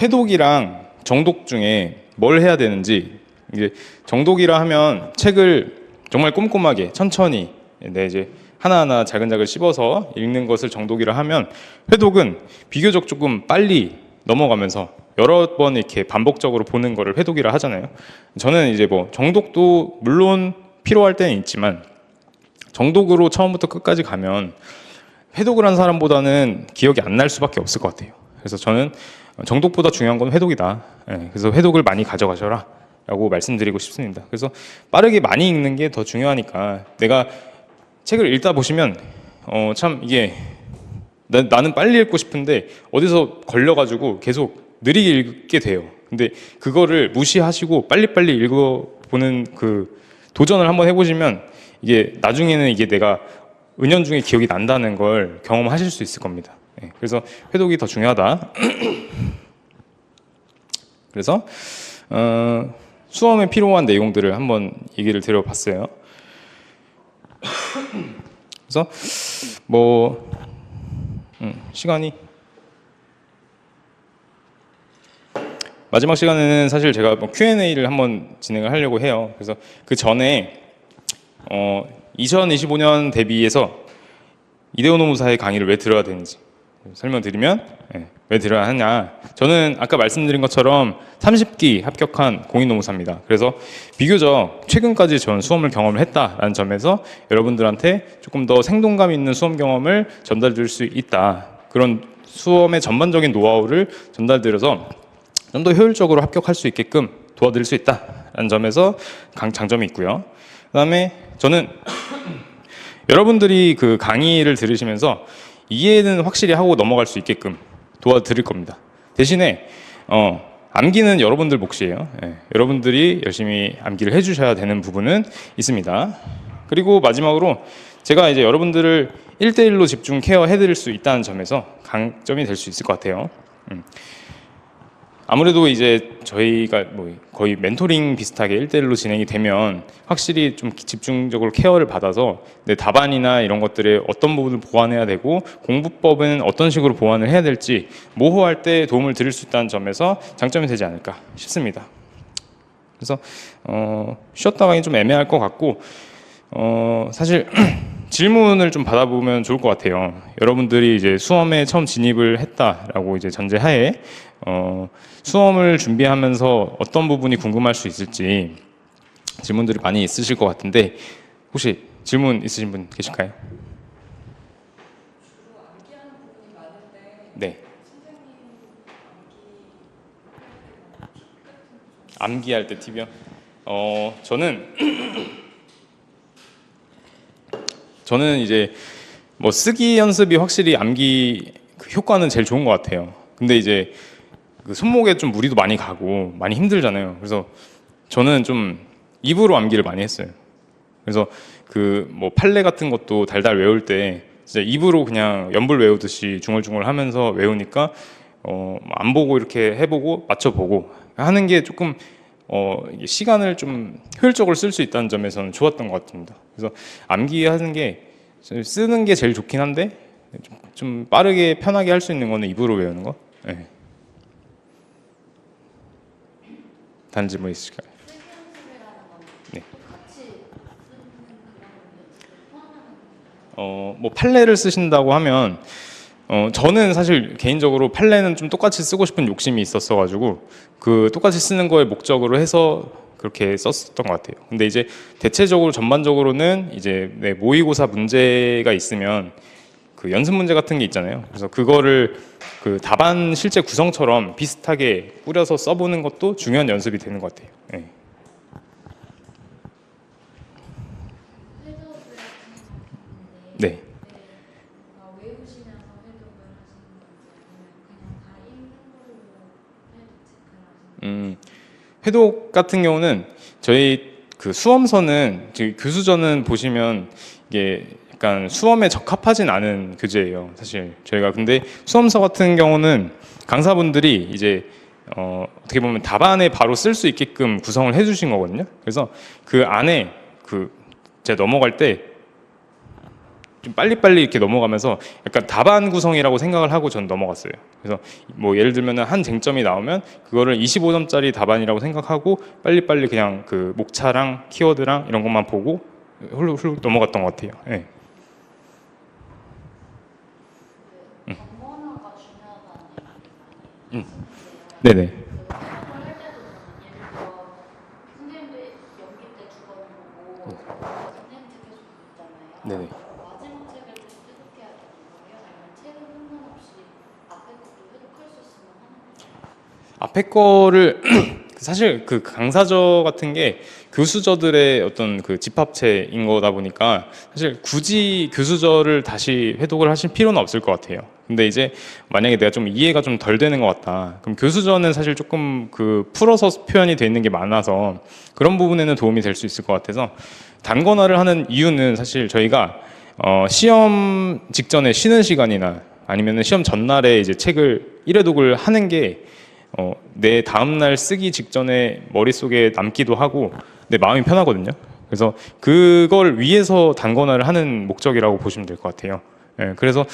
회독이랑 정독 중에 뭘 해야 되는지. 이제 정독이라 하면 책을 정말 꼼꼼하게 천천히 이제 하나하나 자근자근 씹어서 읽는 것을 정독이라 하면, 회독은 비교적 조금 빨리 넘어가면서 여러 번 이렇게 반복적으로 보는 거를 회독이라 하잖아요. 저는 이제 뭐 정독도 물론 필요할 때는 있지만 정독으로 처음부터 끝까지 가면 회독을 한 사람보다는 기억이 안 날 수밖에 없을 것 같아요. 그래서 저는 정독보다 중요한 건 회독이다. 그래서 회독을 많이 가져가셔라 라고 말씀드리고 싶습니다. 그래서 빠르게 많이 읽는 게 더 중요하니까, 내가 책을 읽다 보시면 참 이게 나는 빨리 읽고 싶은데 어디서 걸려가지고 계속 느리게 읽게 돼요. 근데 그거를 무시하시고 빨리빨리 읽어보는 그 도전을 한번 해보시면 이게 나중에는 이게 내가 은연중에 기억이 난다는 걸 경험하실 수 있을 겁니다. 그래서 회독이 더 중요하다. 그래서 수험에 필요한 내용들을 한번 얘기를 드려봤어요. 그래서 뭐 시간이 마지막 시간에는 사실 제가 뭐 Q&A를 한번 진행을 하려고 해요. 그래서 그 전에 2025년 대비해서 이데오 노무사의 강의를 왜 들어야 되는지 설명드리면, 왜 들어야 하냐. 저는 아까 말씀드린 것처럼 30기 합격한 공인노무사입니다. 그래서 비교적 최근까지 전 수험을 경험을 했다라는 점에서 여러분들한테 조금 더 생동감 있는 수험 경험을 전달드릴 수 있다. 그런 수험의 전반적인 노하우를 전달드려서 좀 더 효율적으로 합격할 수 있게끔 도와드릴 수 있다라는 점에서 장점이 있고요. 그 다음에 저는 여러분들이 그 강의를 들으시면서 이해는 확실히 하고 넘어갈 수 있게끔 도와드릴 겁니다. 대신에 암기는 여러분들 몫이에요. 여러분들이 열심히 암기를 해주셔야 되는 부분은 있습니다. 그리고 마지막으로 제가 이제 여러분들을 1대1로 집중 케어해드릴 수 있다는 점에서 강점이 될 수 있을 것 같아요. 아무래도 이제 저희가 뭐 거의 멘토링 비슷하게 1대1로 진행이 되면 확실히 좀 집중적으로 케어를 받아서 내 답안이나 이런 것들의 어떤 부분을 보완해야 되고 공부법은 어떤 식으로 보완을 해야 될지 모호할 때 도움을 드릴 수 있다는 점에서 장점이 되지 않을까 싶습니다. 그래서 쉬었다 가긴 좀 애매할 것 같고 사실 질문을 좀 받아보면 좋을 것 같아요. 여러분들이 이제 수험에 처음 진입을 했다라고 이제 전제하에 수험을 준비하면서 어떤 부분이 궁금할 수 있을지 질문들이 많이 있으실 것 같은데 혹시 질문 있으신 분 계실까요? 네. 암기할 때 팁이요? 저는 이제 뭐 쓰기 연습이 확실히 암기 그 효과는 제일 좋은 것 같아요. 근데 이제 그 손목에 좀 무리도 많이 가고 많이 힘들잖아요. 그래서 저는 좀 입으로 암기를 많이 했어요. 그래서 그 뭐 판례 같은 것도 달달 외울 때 진짜 입으로 그냥 연불 외우듯이 중얼중얼 하면서 외우니까 안 보고 이렇게 해보고 맞춰보고 하는 게 조금 이게 시간을 좀 효율적으로 쓸 수 있다는 점에서는 좋았던 것 같습니다. 그래서 암기하는 게 쓰는 게 제일 좋긴 한데 좀 빠르게 편하게 할 수 있는 거는 입으로 외우는 거. 네. 다른 질문 있으실까요? 네. 뭐 판례를 쓰신다고 하면 저는 사실 개인적으로 판례는 좀 똑같이 쓰고 싶은 욕심이 있었어가지고 그 똑같이 쓰는 거에 목적으로 해서 그렇게 썼었던 것 같아요. 근데 이제 대체적으로 전반적으로는 이제 모의고사 문제가 있으면 그 연습 문제 같은 게 있잖아요. 그래서 그거를 그 답안 실제 구성처럼 비슷하게 꾸려서 써보는 것도 중요한 연습이 되는 것 같아요. 네. 네. 회독 같은 경우는 저희 그 수험서는 교수전은 보시면 이게 약간 수험에 적합하진 않은 교재예요. 사실 저희가 근데 수험서 같은 경우는 강사분들이 이제 어떻게 보면 답안에 바로 쓸 수 있게끔 구성을 해주신 거거든요. 그래서 그 안에 그 제가 넘어갈 때 좀 빨리빨리 이렇게 넘어가면서 약간 답안 구성이라고 생각을 하고 전 넘어갔어요. 그래서 뭐 예를 들면 한 쟁점이 나오면 그거를 25점짜리 답안이라고 생각하고 빨리빨리 그냥 그 목차랑 키워드랑 이런 것만 보고 훌룩훌룩 넘어갔던 것 같아요. 네. 네네. 네네. 앞에 거를 사실 그 강사저 같은 게 교수저들의 어떤 그 집합체인 거다 보니까 사실 굳이 교수저를 다시 회독을 하실 필요는 없을 것 같아요. 근데 이제 만약에 내가 좀 이해가 좀 덜 되는 것 같다. 그럼 교수저는 사실 조금 그 풀어서 표현이 돼 있는 게 많아서 그런 부분에는 도움이 될 수 있을 것 같아서 단권화를 하는 이유는 사실 저희가 시험 직전에 쉬는 시간이나 아니면 시험 전날에 이제 책을 1회독을 하는 게 내 다음날 쓰기 직전에 머릿속에 남기도 하고 내 마음이 편하거든요. 그래서 그걸 위해서 단권화를 하는 목적이라고 보시면 될 것 같아요. 예, 그래서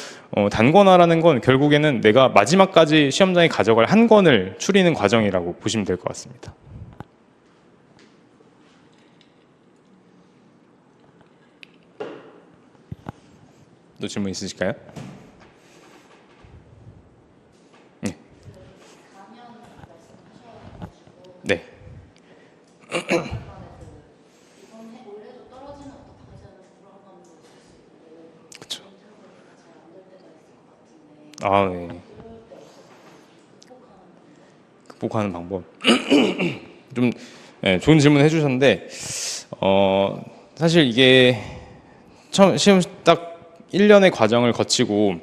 단권화라는 건 결국에는 내가 마지막까지 시험장에 가져갈 한 권을 추리는 과정이라고 보시면 될 것 같습니다. 또 질문 있으실까요? 네. 그렇죠. 아, 네. 극복하는 방법. 좀 좋은 질문 해주셨는데 사실 이게 처음 시험 딱 1년의 과정을 거치고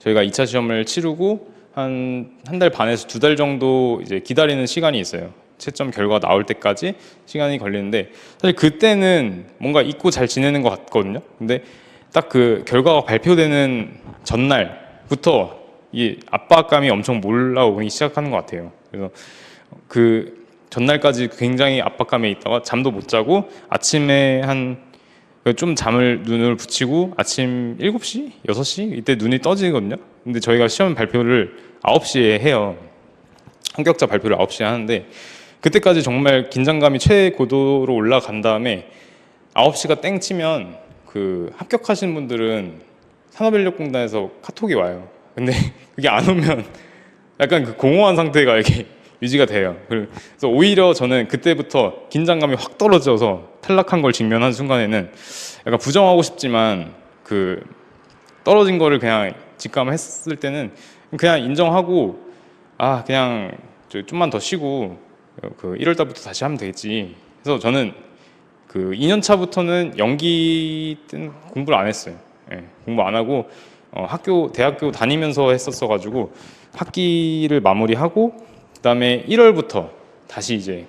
저희가 2차 시험을 치르고 한 달 반에서 2달 정도 이제 기다리는 시간이 있어요. 채점 결과가 나올 때까지 시간이 걸리는데 사실 그때는 뭔가 잊고 잘 지내는 것 같거든요. 근데 딱 그 결과가 발표되는 전날부터 이게 압박감이 엄청 올라오기 시작하는 것 같아요. 그래서 그 전날까지 굉장히 압박감에 있다가 잠도 못 자고 아침에 한 좀 눈을 붙이고 아침 7시? 6시? 이때 눈이 떠지거든요. 근데 저희가 시험 발표를 9시에 해요. 합격자 발표를 9시에 하는데 그때까지 정말 긴장감이 최고도로 올라간 다음에 9시가 땡 치면 그 합격하신 분들은 산업인력공단에서 카톡이 와요. 근데 그게 안 오면 약간 그 공허한 상태가 이렇게 유지가 돼요. 그래서 오히려 저는 그때부터 긴장감이 확 떨어져서 탈락한 걸 직면한 순간에는 약간 부정하고 싶지만 그 떨어진 거를 그냥 직감했을 때는 그냥 인정하고 아 그냥 좀만 더 쉬고 그 1월 달부터 다시 하면 되겠지. 그래서 저는 그 2년 차부터는 연기 때는 공부를 안 했어요. 예, 공부 안 하고 대학교 다니면서 했었어 가지고 학기를 마무리하고 그다음에 1월부터 다시 이제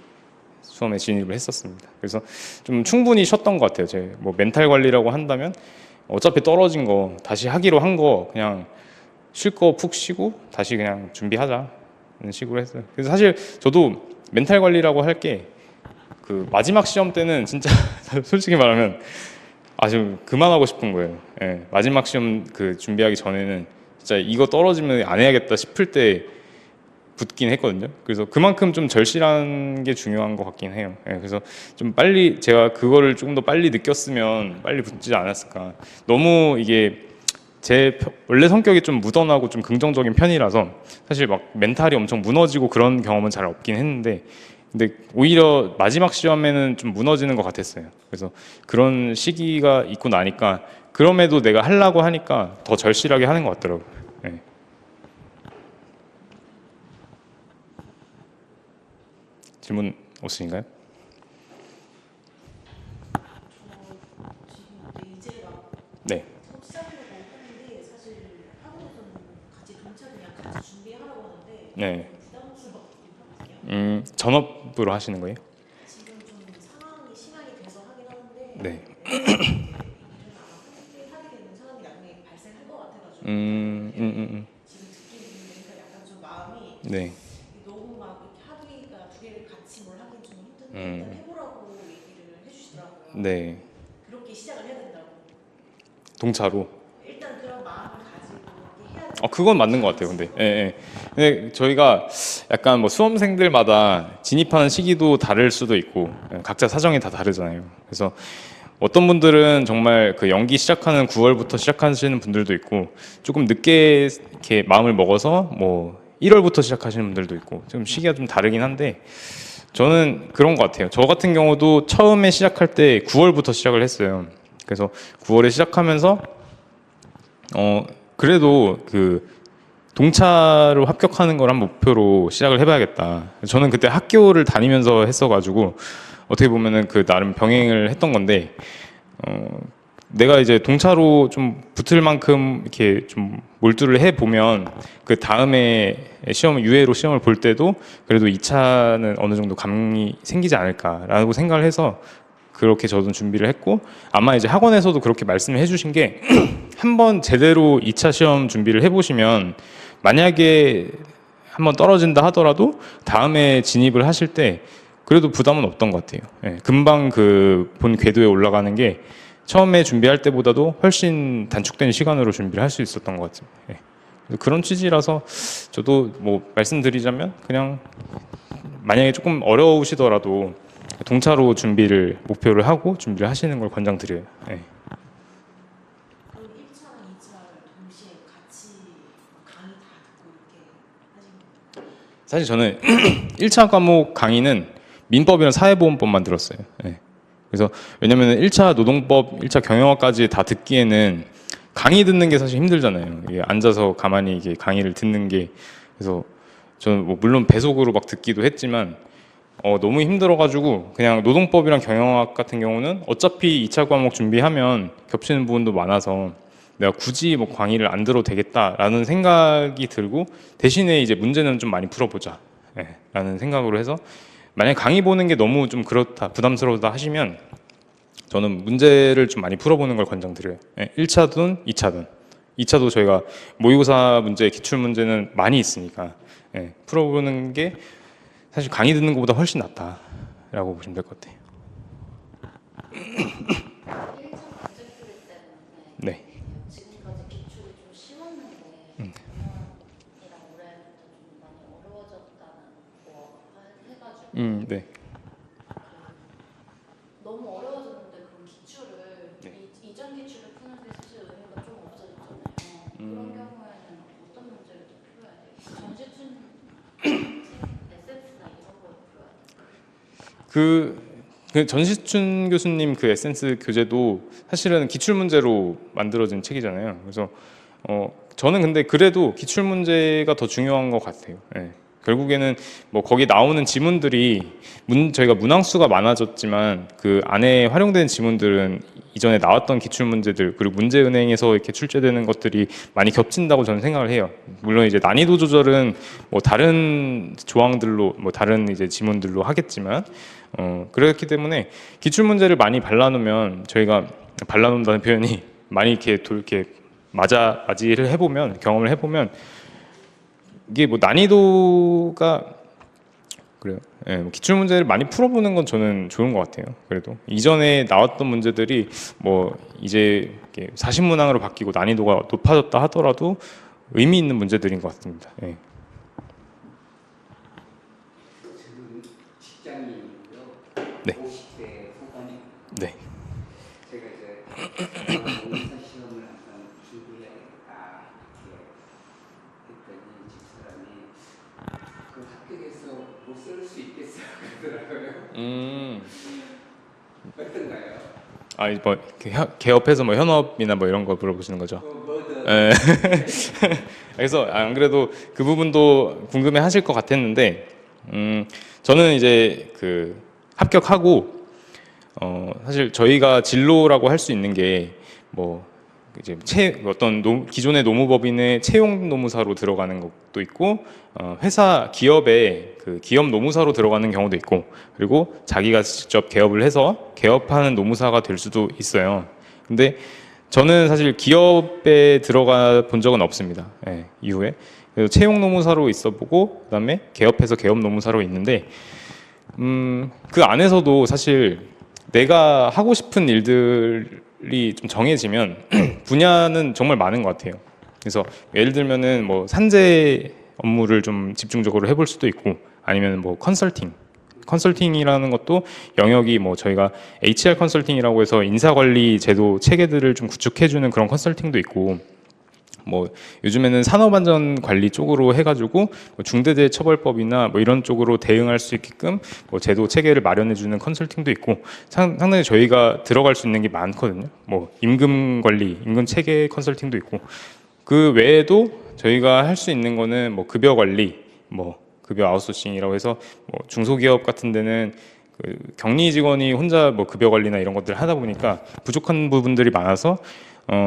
수험에 진입을 했었습니다. 그래서 좀 충분히 쉬었던 것 같아요. 제 뭐 멘탈 관리라고 한다면 어차피 떨어진 거 다시 하기로 한 거 그냥 쉴 거 푹 쉬고 다시 그냥 준비하자 이런 식으로 했어요. 그래서 사실 저도 멘탈 관리라고 할 게 그 마지막 시험 때는 진짜 솔직히 말하면 좀 그만하고 싶은 거예요. 예, 마지막 시험 그 준비하기 전에는 진짜 이거 떨어지면 안 해야겠다 싶을 때 붙긴 했거든요. 그래서 그만큼 좀 절실한 게 중요한 것 같긴 해요. 예, 그래서 좀 빨리 제가 그거를 조금 더 빨리 느꼈으면 빨리 붙지 않았을까. 너무 이게 제 원래 성격이 좀 무던하고 좀 긍정적인 편이라서 사실 막 멘탈이 엄청 무너지고 그런 경험은 잘 없긴 했는데 근데 오히려 마지막 시험에는 좀 무너지는 것 같았어요. 그래서 그런 시기가 있고 나니까 그럼에도 내가 하려고 하니까 더 절실하게 하는 것 같더라고요. 네. 질문 없으신가요? 네. 네. 전업으로 하시는 거예요? 지금 좀 상황이 심하게 돼서 하긴 하는데 네. 하게 되는 상황이 나중에 발생할 것 같아가지고 지금 듣기 들으니까 약간 좀 마음이 네. 너무 막 이렇게 하기가 두 개를 같이 뭘 하긴 좀 힘든데 일단 해보라고 얘기를 해주시더라고요. 네. 그렇게 시작을 해야 된다고. 동차로. 일단 그런 마음을 가지고 그렇게 해야 된다고. 그건 맞는 것 같아요. 근데, 예, 예. 근데 저희가 약간 뭐 수험생들마다 진입하는 시기도 다를 수도 있고 각자 사정이 다 다르잖아요. 그래서 어떤 분들은 정말 그 연기 시작하는 9월부터 시작하시는 분들도 있고 조금 늦게 이렇게 마음을 먹어서 뭐 1월부터 시작하시는 분들도 있고 좀 시기가 좀 다르긴 한데 저는 그런 것 같아요. 저 같은 경우도 처음에 시작할 때 9월부터 시작을 했어요. 그래서 9월에 시작하면서 그래도 그 동차로 합격하는 걸 한 목표로 시작을 해봐야겠다. 저는 그때 학교를 다니면서 했어가지고 어떻게 보면은 그 나름 병행을 했던 건데 내가 이제 동차로 좀 붙을 만큼 이렇게 좀 몰두를 해 보면 그 다음에 유예로 시험을 볼 때도 그래도 2차는 어느 정도 감이 생기지 않을까라고 생각을 해서 그렇게 저도 준비를 했고 아마 이제 학원에서도 그렇게 말씀을 해주신 게 한번 제대로 2차 시험 준비를 해보시면 만약에 한번 떨어진다 하더라도 다음에 진입을 하실 때 그래도 부담은 없던 것 같아요. 예, 금방 그 본 궤도에 올라가는 게 처음에 준비할 때보다도 훨씬 단축된 시간으로 준비를 할 수 있었던 것 같습니다. 예. 그런 취지라서 저도 뭐 말씀드리자면 그냥 만약에 조금 어려우시더라도 동차로 준비를 목표를 하고 준비를 하시는 걸 권장드려요. 예. 그럼 1차랑 2차를 동시에 같이 강의 다 듣고 이렇게 하신 거예요? 사실 저는 1차 과목 강의는 민법이랑 사회보험법만 들었어요. 예. 그래서 왜냐면 1차 노동법, 1차 경영학까지 다 듣기에는 강의 듣는 게 사실 힘들잖아요. 이게 앉아서 가만히 이게 강의를 듣는 게 그래서 저는 뭐 물론 배속으로 막 듣기도 했지만 너무 힘들어가지고 그냥 노동법이랑 경영학 같은 경우는 어차피 2차 과목 준비하면 겹치는 부분도 많아서 내가 굳이 뭐 강의를 안 들어도 되겠다라는 생각이 들고 대신에 이제 문제는 좀 많이 풀어보자 라는 생각으로 해서 만약 강의 보는 게 너무 좀 그렇다 부담스러우다 하시면 저는 문제를 좀 많이 풀어보는 걸 권장드려요. 1차든 2차든 2차도 저희가 모의고사 문제, 기출 문제는 많이 있으니까 예, 풀어보는 게 사실 강의 듣는 것보다 훨씬 낫다라고 보시면 될 것 같아요. 1차 문제풀이 때문에 네. 지금까지 기출이 좀 쉬웠는데 작년이랑 올해부터 좀 많이 어려워졌다는 거 해가지고 네. 너무 어려워졌는데 그럼 기출을 네. 이전 기출을 푸는 게 사실 의미가 좀 없어졌잖아요. 그런 경우에는 어떤 문제를 더 풀어야 돼요? 전시춘 에센스나 이런 걸 풀어야 돼요? 그 전시춘 교수님 그 에센스 교재도 사실은 기출 문제로 만들어진 책이잖아요. 그래서 저는 근데 그래도 기출 문제가 더 중요한 것 같아요. 예. 결국에는 뭐 거기 나오는 지문들이 저희가 문항수가 많아졌지만 그 안에 활용된 지문들은 이전에 나왔던 기출 문제들 그리고 문제은행에서 이렇게 출제되는 것들이 많이 겹친다고 저는 생각을 해요. 물론 이제 난이도 조절은 뭐 다른 조항들로 뭐 다른 이제 지문들로 하겠지만 그렇기 때문에 기출 문제를 많이 발라놓으면 저희가 발라놓는다는 표현이 많이 이렇게 맞이를 해보면 경험을 해보면 이게 뭐 난이도가 그래요. 예, 뭐 기출 문제를 많이 풀어보는 건 저는 좋은 것 같아요. 그래도 이전에 나왔던 문제들이 뭐 이제 40문항으로 바뀌고 난이도가 높아졌다 하더라도 의미 있는 문제들인 것 같습니다. 예. 지금 직장인이고요. 네. 50대 후반이. 네. 제가 이제 모의사 시험을 한번 준비해야겠다 이렇게 했더니 집사람이 그 합격해서 못 쓸 수 있겠어요 그러더라고요. 어떤가요? 뭐 개업해서 뭐 현업이나 뭐 이런 거 물어보시는 거죠? 뭐든. 예. 그래서 안 그래도 그 부분도 궁금해하실 것 같았는데 저는 이제 그 합격하고 사실 저희가 진로라고 할 수 있는 게 뭐 이제 어떤 기존의 노무법인의 채용 노무사로 들어가는 것도 있고 회사 기업에 그 기업 노무사로 들어가는 경우도 있고 그리고 자기가 직접 개업을 해서 개업하는 노무사가 될 수도 있어요. 근데 저는 사실 기업에 들어가 본 적은 없습니다. 예, 이후에 그래서 채용 노무사로 있어보고 그다음에 개업해서 개업 노무사로 있는데 그 안에서도 사실 내가 하고 싶은 일들이 좀 정해지면 분야는 정말 많은 것 같아요. 그래서 예를 들면은 뭐 산재 업무를 좀 집중적으로 해볼 수도 있고 아니면 뭐 컨설팅이라는 것도 영역이 뭐 저희가 HR 컨설팅이라고 해서 인사관리 제도 체계들을 좀 구축해주는 그런 컨설팅도 있고 뭐 요즘에는 산업안전관리 쪽으로 해가지고 뭐 중대재해처벌법이나 뭐 이런 쪽으로 대응할 수 있게끔 뭐 제도 체계를 마련해주는 컨설팅도 있고 상당히 저희가 들어갈 수 있는 게 많거든요. 뭐 임금관리, 임금체계 컨설팅도 있고 그 외에도 저희가 할 수 있는 거는 뭐 급여관리, 뭐 급여 아웃소싱이라고 해서 뭐 중소기업 같은 데는 그 격리 직원이 혼자 뭐 급여 관리나 이런 것들을 하다 보니까 부족한 부분들이 많아서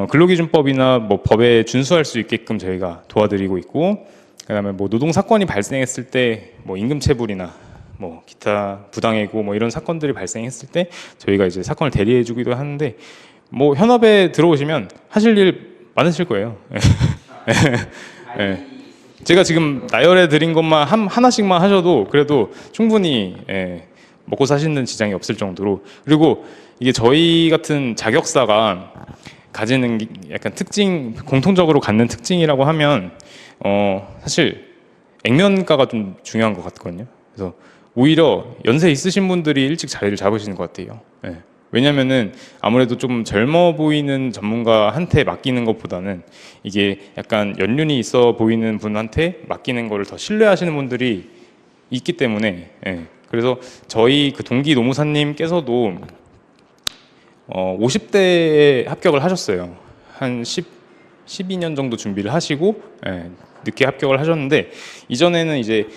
근로기준법이나 뭐 법에 준수할 수 있게끔 저희가 도와드리고 있고 그다음에 뭐 노동 사건이 발생했을 때 뭐 임금체불이나 뭐 기타 부당해고 뭐 이런 사건들이 발생했을 때 저희가 이제 사건을 대리해주기도 하는데 뭐 현업에 들어오시면 하실 일 많으실 거예요. 예. 제가 지금 나열해 드린 것만 하나씩만 하셔도 그래도 충분히 먹고 사시는 지장이 없을 정도로 그리고 이게 저희 같은 자격사가 가지는 약간 공통적으로 갖는 특징이라고 하면 사실 액면가가 좀 중요한 것 같거든요. 그래서 오히려 연세 있으신 분들이 일찍 자리를 잡으시는 것 같아요. 왜냐면은 아무래도 좀 젊어 보이는 전문가한테 맡기는 것보다는 이게 약간 연륜이 있어 보이는 분한테 맡기는 거를 더 신뢰하시는 분들이 있기 때문에 그래서 저희 그 동기 노무사님께서도 50대에 합격을 하셨어요. 한 12년 정도 준비를 하시고 늦게 합격을 하셨는데 이전에는 이제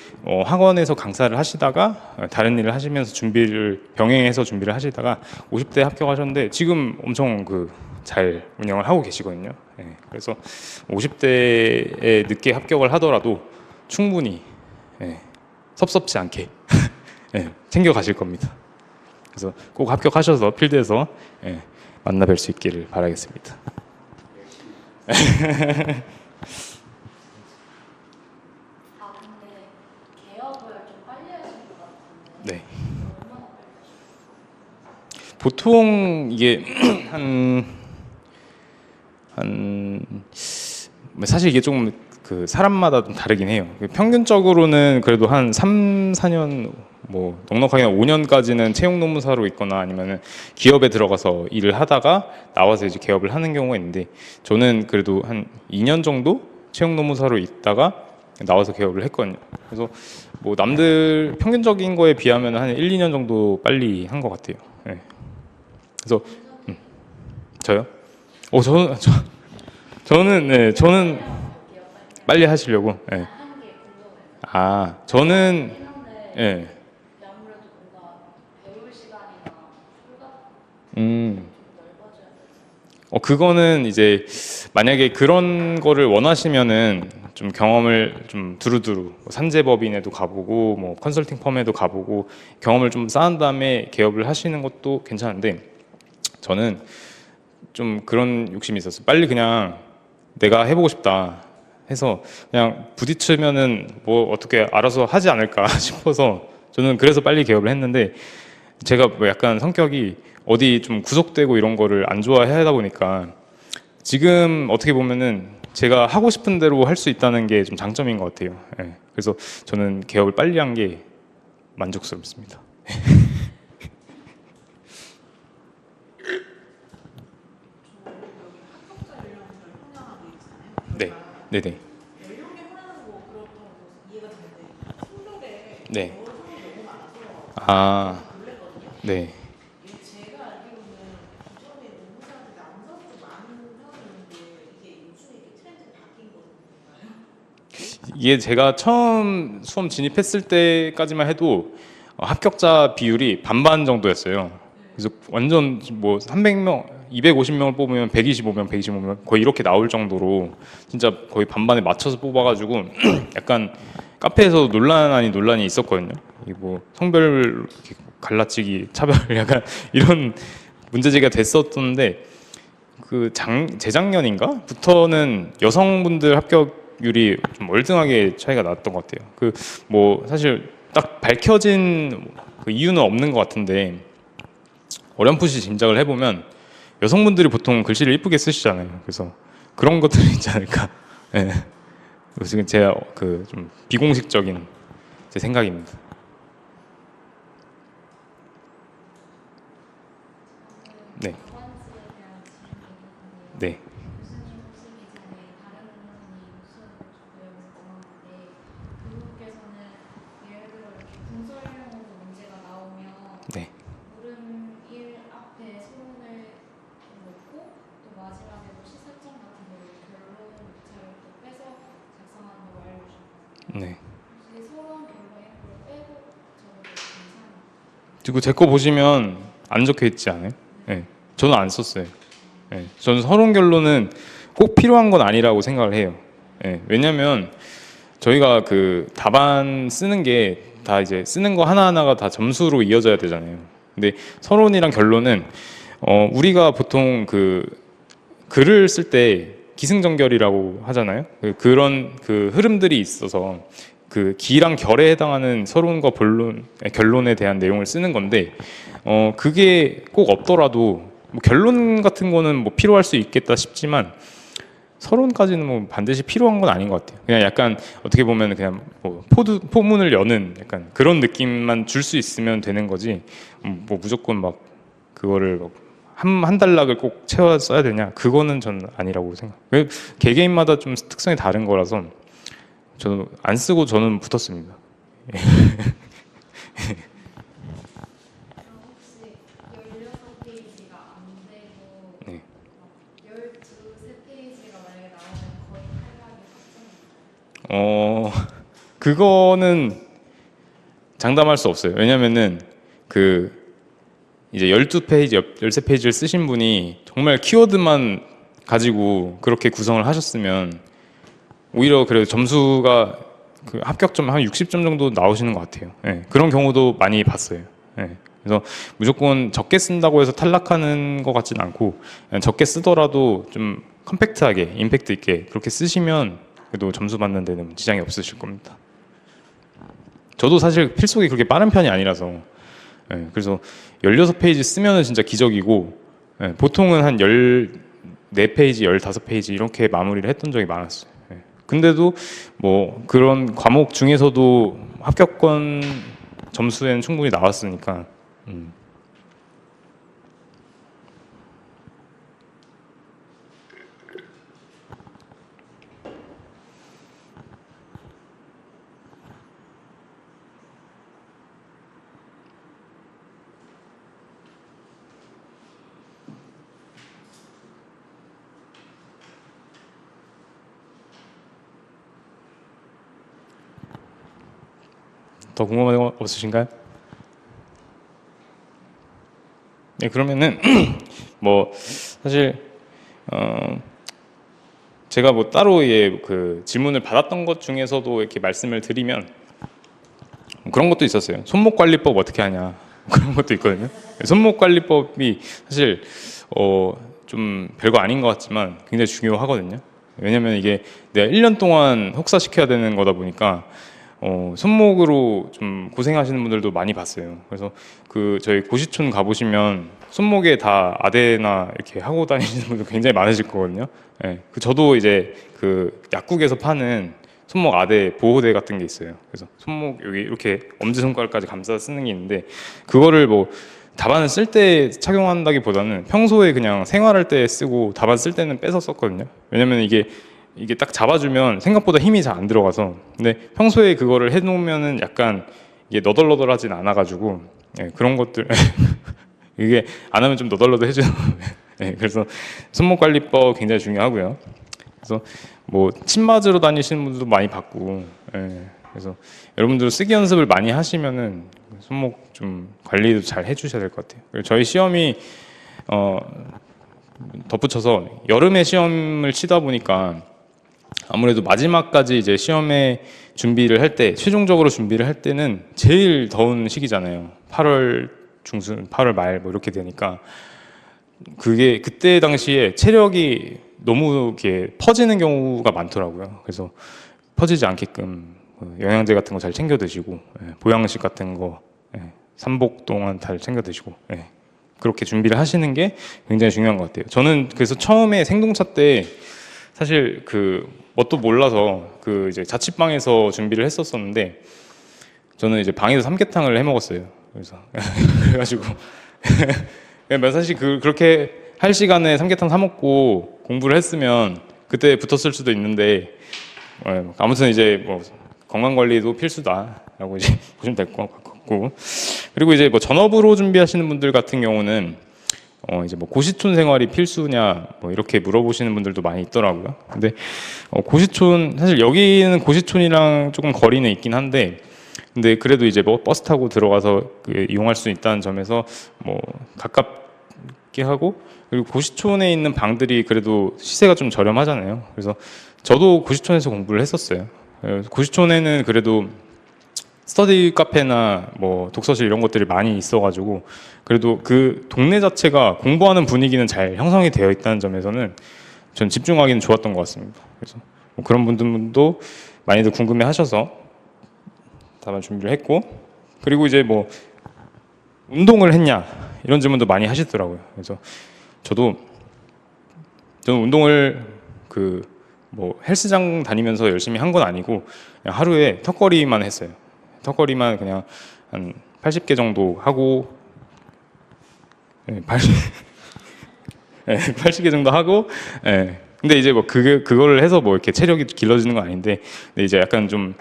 학원에서 강사를 하시다가 다른 일을 하시면서 병행해서 준비를 하시다가 50대에 합격하셨는데 지금 엄청 잘 운영을 하고 계시거든요. 그래서 50대에 늦게 합격을 하더라도 충분히 섭섭지 않게 챙겨 가실 겁니다. 그래서 꼭 합격하셔서 필드에서 만나 뵐 수 있기를 바라겠습니다. 아 근데 개업을 좀 빨리 하신 것 같은데 네. 얼마나 빨리 하셨어요? 보통 이게 사실 이게 조금 그 사람마다 좀 다르긴 해요. 평균적으로는 그래도 한 3, 4년 뭐 넉넉하게 5년까지는 채용 노무사로 있거나 아니면은 기업에 들어가서 일을 하다가 나와서 이제 개업을 하는 경우가 있는데 저는 그래도 한 2년 정도 채용 노무사로 있다가 나와서 개업을 했거든요. 그래서 뭐 남들 평균적인 거에 비하면 한 1, 2년 정도 빨리 한 것 같아요. 네. 그래서 저요? 저는 네, 저는 빨리 하시려고. 네. 한게 궁금해요. 아, 저는 한데 예. 아무래도 뭔가 배울 시간이나 풀가 음. 넓어져야 되죠. 그거는 이제 만약에 그런 거를 원하시면은 좀 경험을 좀 두루두루 뭐 산재법인에도 가보고 뭐 컨설팅 펌에도 가보고 경험을 좀 쌓은 다음에 개업을 하시는 것도 괜찮은데 저는 좀 그런 욕심이 있었어요. 빨리 그냥 내가 해보고 싶다 해서 그냥 부딪히면은 뭐 어떻게 알아서 하지 않을까 싶어서 저는 그래서 빨리 개업을 했는데 제가 뭐 약간 성격이 어디 좀 구속되고 이런 거를 안 좋아해 하다 보니까 지금 어떻게 보면은 제가 하고 싶은 대로 할 수 있다는 게 좀 장점인 것 같아요. 예. 그래서 저는 개업을 빨리 한 게 만족스럽습니다. 합격자 연령을 평양하고 있잖아요. 네, 네네, 연령이 하나는 뭐 그렇다고 이해가 되는데 성적에 네. 여성이 너무 많아서 아, 놀랬거든요. 네. 이게 제가 알기로는 기존에 노무사한테 남자도 많은 상황이었는데 이게 요즘에 이렇게 트렌드가 바뀐 건가요? 이게 제가 처음 수험 진입했을 때까지만 해도 합격자 비율이 반반 정도였어요. 그래서 완전 뭐 300명, 250명을 뽑으면 125명, 125명 거의 이렇게 나올 정도로 진짜 거의 반반에 맞춰서 뽑아가지고 약간 카페에서 논란 아닌 논란이 있었거든요. 이게 뭐 성별 이렇게 갈라치기, 차별 약간 이런 문제제기가 됐었는데 그 재작년인가부터는 여성분들 합격률이 좀 월등하게 차이가 났던 것 같아요. 그 뭐 사실 딱 밝혀진 그 이유는 없는 것 같은데 어렴풋이 짐작을 해보면 여성분들이 보통 글씨를 이쁘게 쓰시잖아요. 그래서 그런 것들이 있지 않을까. 예. 그래서 지금 제가 그 좀 비공식적인 제 생각입니다. 네. 두 번째에 대한 질문인데요. 네. 교수님 오시기 전에 다른 의원이 수업을 준비해서 넘었는데 그분께서는 예를 들어 이렇게 분설형으로 문제가 나오면 네. 물음 1 앞에 소문을 놓고 또 마지막에 뭐 시사점 같은 거 결론 자료를 또 빼서 작성하는 걸 알려주셨거든요. 네. 혹시 서론 결론인 걸 빼고 적어도 괜찮아요? 그리고 제 거 보시면 안 적혀 있지 않아요? 네. 저는 안 썼어요. 네. 저는 서론 결론은 꼭 필요한 건 아니라고 생각을 해요. 네. 왜냐면 저희가 그 답안 쓰는 게 다 이제 쓰는 거 하나하나가 다 점수로 이어져야 되잖아요. 근데 서론이랑 결론은 우리가 보통 그 글을 쓸 때 기승전결이라고 하잖아요. 그런 그 흐름들이 있어서 그 기랑 결에 해당하는 서론과 본론, 결론에 대한 내용을 쓰는 건데 그게 꼭 없더라도 뭐 결론 같은 거는 뭐 필요할 수 있겠다 싶지만 서론까지는 뭐 반드시 필요한 건 아닌 것 같아요. 그냥 약간 어떻게 보면 그냥 뭐 포문을 여는 약간 그런 느낌만 줄 수 있으면 되는 거지. 뭐 무조건 막 그거를 막 한 단락을 꼭 채워 써야 되냐? 그거는 저는 아니라고 생각. 개개인마다 좀 특성이 다른 거라서 저는 안 쓰고 저는 붙었습니다. 그럼 혹시 16페이지가 안 되고 네. 12페이지가 만약에 나오면 거의 탈락이 확정인가요? 그거는 장담할 수 없어요. 왜냐면은 그 이제 12페이지, 13페이지를 쓰신 분이 정말 키워드만 가지고 그렇게 구성을 하셨으면 오히려 그래도 점수가 그 합격점 한 60점 정도 나오시는 것 같아요. 예, 그런 경우도 많이 봤어요. 예, 그래서 무조건 적게 쓴다고 해서 탈락하는 것 같지는 않고 적게 쓰더라도 좀 컴팩트하게 임팩트 있게 그렇게 쓰시면 그래도 점수 받는 데는 지장이 없으실 겁니다. 저도 사실 필속이 그렇게 빠른 편이 아니라서 그래서 16페이지 쓰면은 진짜 기적이고 보통은 한 14페이지, 15페이지 이렇게 마무리를 했던 적이 많았어요. 근데도 뭐 그런 과목 중에서도 합격권 점수에는 충분히 나왔으니까 더 궁금한 거 없으신가요? 네, 그러면은 뭐 사실 제가 뭐 따로 그 질문을 받았던 것 중에서도 이렇게 말씀을 드리면 그런 것도 있었어요. 손목 관리법 어떻게 하냐 그런 것도 있거든요. 손목 관리법이 사실 좀 별거 아닌 것 같지만 굉장히 중요하거든요. 왜냐면 이게 내가 1년 동안 혹사시켜야 되는 거다 보니까 손목으로 좀 고생하시는 분들도 많이 봤어요. 그래서 그 저희 고시촌 가보시면 손목에 다 아대나 이렇게 하고 다니시는 분들 굉장히 많으실 거거든요. 예, 저도 이제 그 약국에서 파는 손목 아대 보호대 같은 게 있어요. 그래서 손목 여기 이렇게 엄지 손가락까지 감싸 쓰는 게 있는데 그거를 뭐 답안을 쓸 때 착용한다기보다는 평소에 그냥 생활할 때 쓰고 답안 쓸 때는 빼서 썼거든요. 왜냐면 이게 딱 잡아주면 생각보다 힘이 잘 안 들어가서. 근데 평소에 그거를 해놓으면은 약간 이게 너덜너덜하진 않아가지고 그런 것들 이게 안 하면 좀 너덜너덜 해주는 그래서 손목 관리법 굉장히 중요하고요. 그래서 뭐 침 맞으러 다니시는 분들도 많이 봤고 그래서 여러분들 쓰기 연습을 많이 하시면은 손목 좀 관리도 잘 해주셔야 될 것 같아요. 그리고 저희 시험이 덧붙여서 여름에 시험을 치다 보니까 아무래도 마지막까지 이제 시험에 준비를 할 때, 최종적으로 준비를 할 때는 제일 더운 시기잖아요. 8월 중순, 8월 말 뭐 이렇게 되니까 그게 그때 당시에 체력이 너무 이렇게 퍼지는 경우가 많더라고요. 그래서 퍼지지 않게끔 영양제 같은 거 잘 챙겨 드시고 보양식 같은 거 삼복 동안 잘 챙겨 드시고 그렇게 준비를 하시는 게 굉장히 중요한 것 같아요. 저는 그래서 처음에 생동차 때 사실 그 뭣도 몰라서 그 이제 자취방에서 준비를 했었었는데 저는 이제 방에서 삼계탕을 해 먹었어요. 그래서 그래가지고 사실 그렇게 할 시간에 삼계탕 사 먹고 공부를 했으면 그때 붙었을 수도 있는데 아무튼 이제 뭐 건강 관리도 필수다라고 이제 보시면 될 것 같고 그리고 이제 뭐 전업으로 준비하시는 분들 같은 경우는 이제 뭐 고시촌 생활이 필수냐 뭐 이렇게 물어보시는 분들도 많이 있더라고요. 근데 고시촌 사실 여기는 고시촌이랑 조금 거리는 있긴 한데 근데 그래도 이제 뭐 버스 타고 들어가서 이용할 수 있다는 점에서 뭐 가깝게 하고 그리고 고시촌에 있는 방들이 그래도 시세가 좀 저렴하잖아요. 그래서 저도 고시촌에서 공부를 했었어요. 고시촌에는 그래도 스터디 카페나 뭐 독서실 이런 것들이 많이 있어가지고 그래도 그 동네 자체가 공부하는 분위기는 잘 형성이 되어 있다는 점에서는 전 집중하기는 좋았던 것 같습니다. 그래서 뭐 그런 분들도 많이들 궁금해하셔서 답안 준비를 했고 그리고 이제 뭐 운동을 했냐 이런 질문도 많이 하시더라고요. 그래서 저는 운동을 뭐 헬스장 다니면서 열심히 한 건 아니고 그냥 하루에 턱걸이만 했어요. 턱걸이만 그냥 한 80개 정도 하고 80개 정도 하고 근데 이제 뭐 그거를 해서 뭐 이렇게 체력이 길러지는 건 아닌데 근데 이제 약간 좀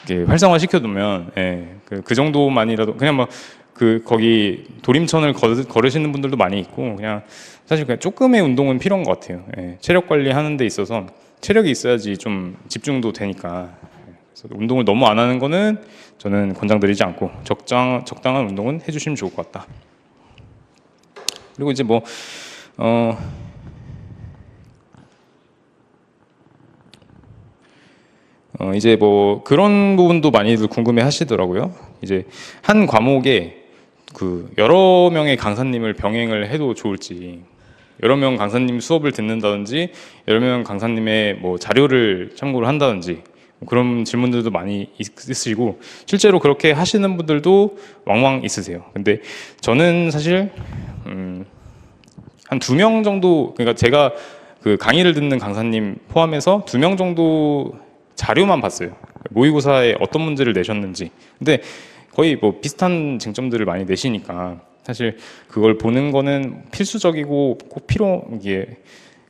이렇게 활성화 시켜두면 그 정도만이라도 그냥 뭐 거기 도림천을 걸으시는 분들도 많이 있고 그냥 사실 그냥 조금의 운동은 필요한 것 같아요. 체력 관리하는 데 있어서 체력이 있어야지 좀 집중도 되니까 그래서 운동을 너무 안 하는 거는 저는 권장드리지 않고 적당한 운동은 해주시면 좋을 것 같다. 그리고 이제 뭐 이제 뭐 그런 부분도 많이들 궁금해 하시더라고요. 이제 한 과목에 여러 명의 강사님을 병행을 해도 좋을지 여러 명 강사님 수업을 듣는다든지 여러 명 강사님의 뭐 자료를 참고를 한다든지 뭐 그런 질문들도 많이 있으시고 실제로 그렇게 하시는 분들도 왕왕 있으세요. 근데 저는 사실 한 2명 정도, 그러니까 제가 그 강의를 듣는 강사님 포함해서 2명 정도 자료만 봤어요. 모의고사에 어떤 문제를 내셨는지. 근데 거의 뭐 비슷한 쟁점들을 많이 내시니까 사실 그걸 보는 거는 필수적이고 꼭 이게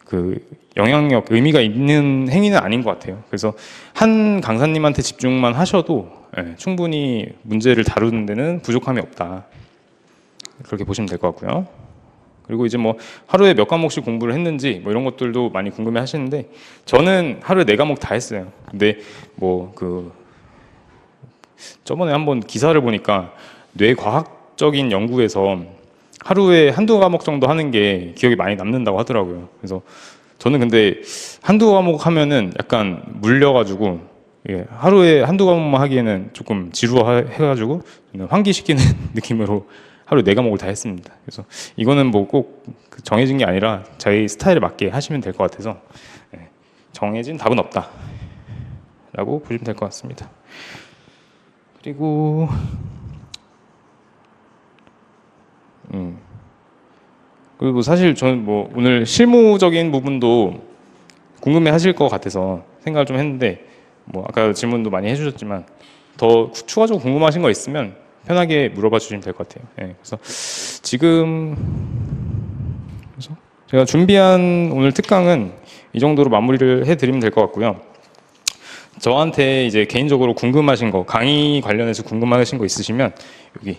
그 영향력, 의미가 있는 행위는 아닌 것 같아요. 그래서 한 강사님한테 집중만 하셔도 충분히 문제를 다루는 데는 부족함이 없다. 그렇게 보시면 될 것 같고요. 그리고 이제 뭐 하루에 몇 과목씩 공부를 했는지 뭐 이런 것들도 많이 궁금해 하시는데 저는 하루에 4과목 다 했어요. 근데 뭐 그 저번에 한번 기사를 보니까 뇌과학적인 연구에서 하루에 1~2과목 정도 하는 게 기억에 많이 남는다고 하더라고요. 그래서 저는 근데 1~2과목 하면은 약간 물려가지고 하루에 1~2과목만 하기에는 조금 지루해가지고 저는 환기시키는 느낌으로 하루에 4과목을 다 했습니다. 그래서 이거는 뭐 꼭 정해진 게 아니라 저희 스타일에 맞게 하시면 될 것 같아서 정해진 답은 없다 라고 보시면 될 것 같습니다. 그리고 그리고 사실 저는 뭐 오늘 실무적인 부분도 궁금해 하실 것 같아서 생각을 좀 했는데 뭐 아까 질문도 많이 해주셨지만 더 추가적으로 궁금하신 거 있으면 편하게 물어봐 주시면 될 것 같아요. 그래서 지금 제가 준비한 오늘 특강은 이 정도로 마무리를 해드리면 될 것 같고요. 저한테 이제 개인적으로 궁금하신 거, 강의 관련해서 궁금하신 거 있으시면 여기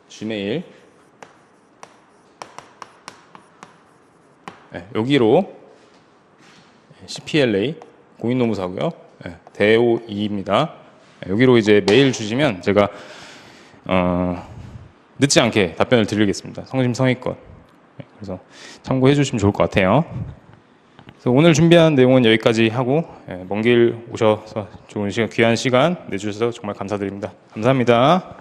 지메일 여기로 CPLA 공인노무사고요. 대O2입니다. 여기로 이제 메일 주시면 제가 늦지 않게 답변을 드리겠습니다. 성심성의껏. 그래서 참고해 주시면 좋을 것 같아요. 그래서 오늘 준비한 내용은 여기까지 하고 먼 길 오셔서 좋은 시간, 귀한 시간 내주셔서 정말 감사드립니다. 감사합니다.